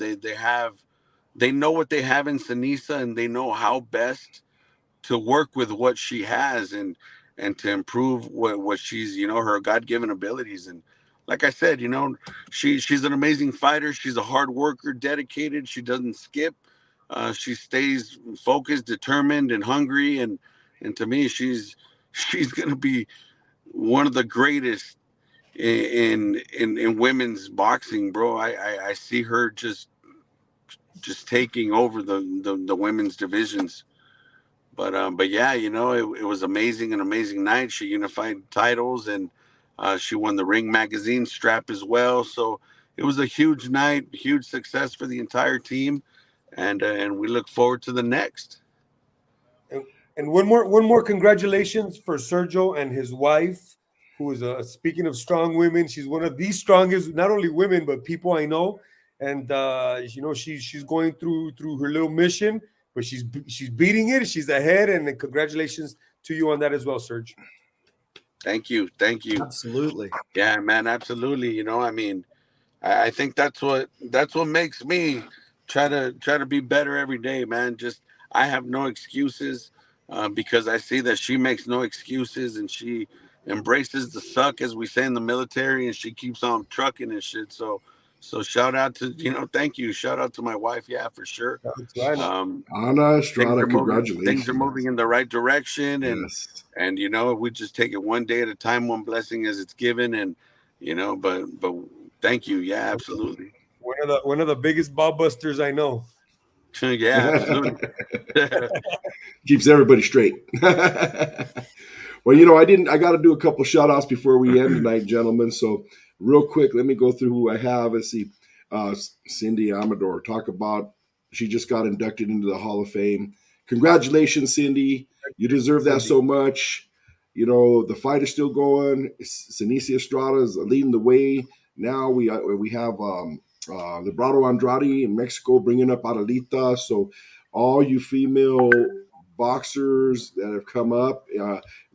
B: They know what they have in Senicia, and they know how best to work with what she has and to improve what she's, her God-given abilities. And like I said, she's an amazing fighter. She's a hard worker, dedicated. She doesn't skip. She stays focused, determined, and hungry. And to me, she's going to be one of the greatest in women's boxing, bro. I see her just taking over the women's divisions. But yeah, it was an amazing night. She unified titles, and she won the Ring Magazine strap as well. So it was a huge night, huge success for the entire team, and we look forward to the next.
D: And one more congratulations for Sergio and his wife, who is speaking of strong women, she's one of the strongest, not only women but people I know. And she's going through her little mission, but she's beating it. She's ahead, and congratulations to you on that as well, Serge.
B: Thank you.
C: Absolutely.
B: Yeah, man, absolutely. I think that's what makes me try to be better every day, man. Just, I have no excuses, because I see that she makes no excuses, and she embraces the suck, as we say in the military, and she keeps on trucking and shit. So shout out to, thank you. Shout out to my wife. Yeah, for sure.
A: Ana Estrada, congratulations.
B: Things are moving in the right direction, and
A: yes.
B: And we just take it one day at a time, one blessing as it's given, and but thank you. Yeah, absolutely.
D: One of the biggest ball busters I know.
B: Yeah, absolutely.
A: Keeps everybody straight. Well, I got to do a couple shout outs before we end tonight, gentlemen. So real quick, let me go through who I have. Let's see. Cindy Amador. Talk about, she just got inducted into the Hall of Fame. Congratulations, Cindy. You deserve that so much. You know, the fight is still going. Senicia Estrada is leading the way. Now we have Librado Andrade in Mexico bringing up Adelita. So all you female boxers that have come up,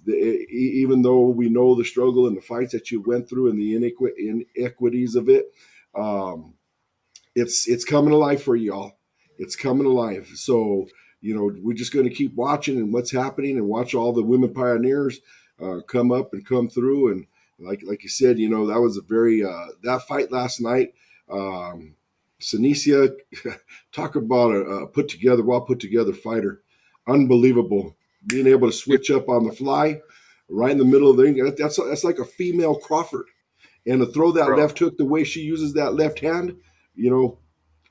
A: even though we know the struggle and the fights that you went through and the inequities of it, it's coming to life for y'all. It's coming to life. So, you know, we're just going to keep watching and what's happening and watch all the women pioneers come up and come through. And like you said, you know, that was a very that fight last night. Senicia, talk about a put together fighter. Unbelievable. Being able to switch up on the fly right in the middle of the ring. That's like a female Crawford. And to throw that left hook the way she uses that left hand, you know,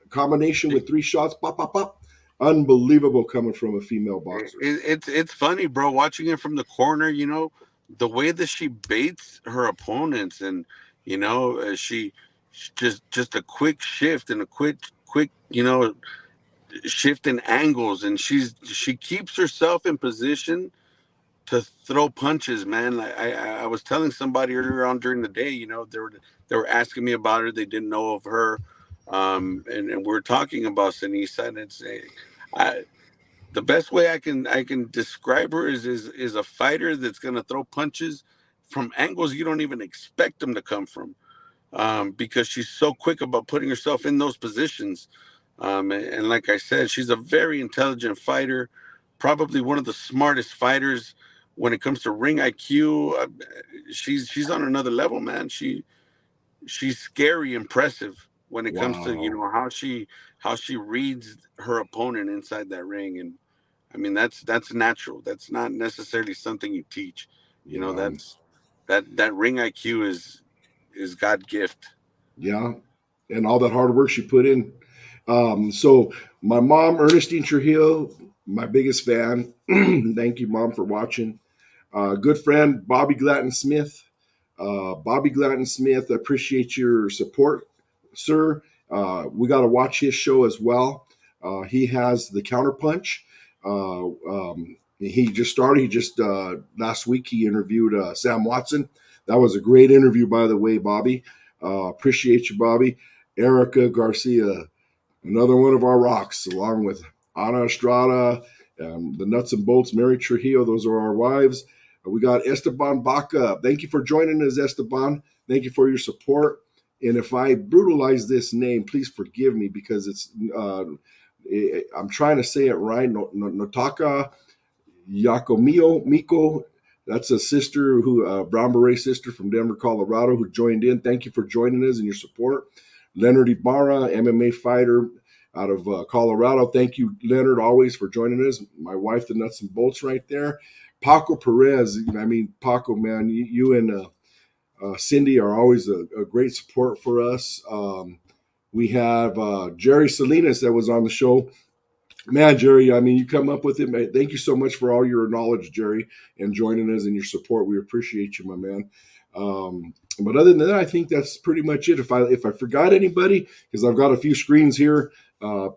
A: combination with 3 shots, pop, pop, pop. Unbelievable coming from a female boxer.
B: It's funny, bro, watching it from the corner, you know, the way that she baits her opponents, and, you know, she just a quick shift and a quick, you know, shift in angles, and she keeps herself in position to throw punches, man. Like I was telling somebody earlier on during the day, you know, they were asking me about her. They didn't know of her, and we're talking about Sinisa, and it's the best way I can describe her is a fighter that's gonna throw punches from angles you don't even expect them to come from, because she's so quick about putting herself in those positions. And like I said, she's a very intelligent fighter, probably one of the smartest fighters when it comes to ring IQ. She's on another level, man. She's scary impressive when it comes to, you know, how she reads her opponent inside that ring. And I mean, that's natural. That's not necessarily something you teach. You know, that ring IQ is God gift.
A: Yeah, and all that hard work she put in. So my mom, Ernestine Trujillo, my biggest fan. Thank you, Mom, for watching. Good friend, Bobby Glatton Smith. Bobby Glatton Smith, I appreciate your support, sir. We got to watch his show as well. He has the Counterpunch. He just started. He just last week he interviewed Sam Watson. That was a great interview, by the way, Bobby. Appreciate you, Bobby. Erica Garcia, another one of our rocks, along with Ana Estrada, the Nuts and Bolts, Mary Trujillo. Those are our wives. We got Esteban Baca. Thank you for joining us, Esteban. Thank you for your support. And if I brutalize this name, please forgive me, because it's I'm trying to say it right. Notaka Yakomio Miko. That's a sister who Brown Beret sister from Denver, Colorado, who joined in. Thank you for joining us and your support. Leonard Ibarra, MMA fighter out of Colorado. Thank you, Leonard, always for joining us. My wife, the Nuts and Bolts, right there. Paco Perez. I mean, Paco, man, you and Cindy are always a great support for us. We have Jerry Salinas that was on the show. Man, Jerry, I mean, you come up with it. Man. Thank you so much for all your knowledge, Jerry, and joining us and your support. We appreciate you, my man. But other than that, I think that's pretty much it. If I forgot anybody, because I've got a few screens here,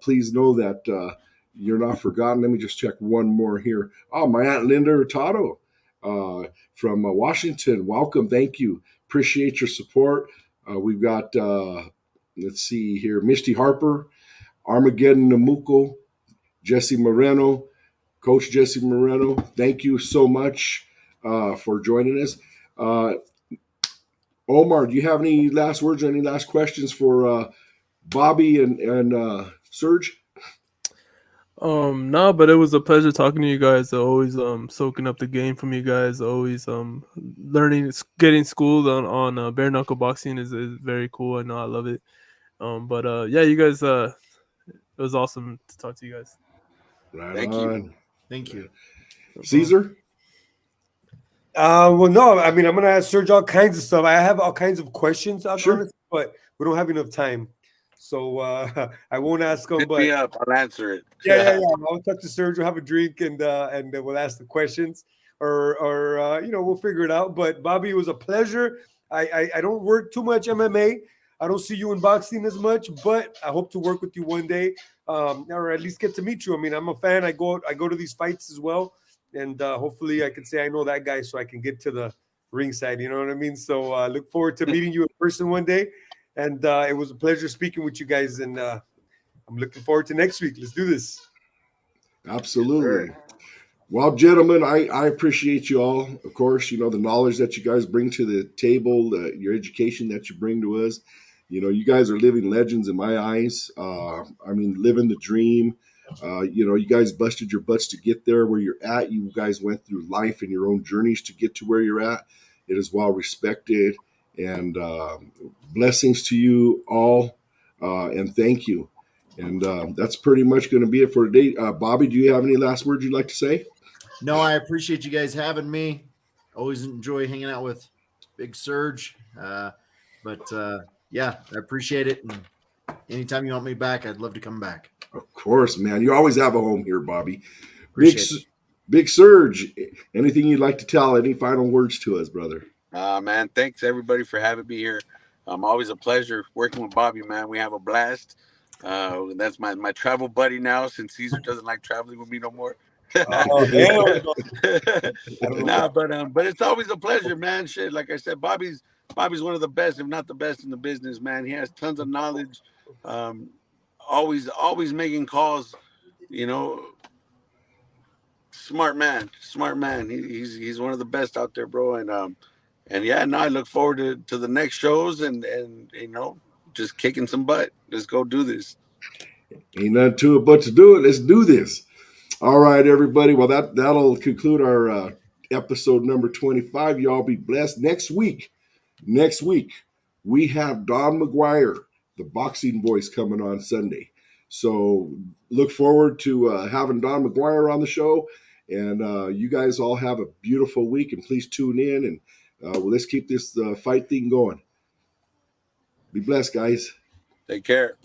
A: please know that you're not forgotten. Let me just check one more here. Oh, my Aunt Linda Hurtado from Washington. Welcome. Thank you. Appreciate your support. We've got, let's see here, Misty Harper, Armageddon Namuko, Jesse Moreno, Coach Jesse Moreno. Thank you so much for joining us. Omar, do you have any last words or any last questions for Bobby and Serge?
E: No, but it was a pleasure talking to you guys. Always soaking up the game from you guys. Always learning, getting schooled on bare knuckle boxing is very cool. I know, I love it. But yeah, you guys, it was awesome to talk to you guys.
A: Right
B: Thank
A: on.
B: you.
C: Thank you.
A: Caesar?
D: Well, no, I mean, I'm going to ask Serge all kinds of stuff. I have all kinds of questions,
A: Sure.
D: honestly, but we don't have enough time. So I won't ask them,
B: Hit
D: but
B: me up. I'll answer it.
D: yeah. I'll talk to Serge. We'll have a drink and we'll ask the questions, or you know, we'll figure it out. But Bobby, it was a pleasure. I don't work too much MMA. I don't see you in boxing as much, but I hope to work with you one day, or at least get to meet you. I mean, I'm a fan. I go to these fights as well, and hopefully I can say I know that guy, so I can get to the ringside. You know what I mean? So look forward to meeting you in person one day. And it was a pleasure speaking with you guys, and I'm looking forward to next week. Let's do this.
A: Absolutely. Well, gentlemen, I appreciate you all. Of course, the knowledge that you guys bring to the table, your education that you bring to us. You guys are living legends in my eyes. I mean, living the dream. You guys busted your butts to get there where you're at. You guys went through life and your own journeys to get to where you're at. It is well respected. And blessings to you all. And thank you. And that's pretty much going to be it for today. Bobby, do you have any last words you'd like to say?
C: No, I appreciate you guys having me. Always enjoy hanging out with Big Serge. Yeah, I appreciate it. And anytime you want me back, I'd love to come back.
A: Of course, man. You always have a home here, Bobby. Big
C: Appreciate
A: Serge, anything you'd like to tell? Any final words to us, brother?
B: Man, thanks everybody for having me here. Always a pleasure working with Bobby, man. We have a blast. That's my travel buddy now, since Caesar doesn't like traveling with me no more.
D: Oh, hell
B: Nah, but it's always a pleasure, man. Shit, like I said, Bobby's one of the best, if not the best in the business, man. He has tons of knowledge. Always making calls. Smart man. He's one of the best out there, bro. And yeah, no, I look forward to the next shows and just kicking some butt. Let's go do this.
A: Ain't nothing to it but to do it. Let's do this. All right, everybody. Well, that'll conclude our episode number 25. Y'all be blessed. Next week, we have Don McGuire, the boxing voice, coming on Sunday. So look forward to having Don McGuire on the show. And you guys all have a beautiful week. And please tune in. And let's keep this fight thing going. Be blessed, guys.
B: Take care.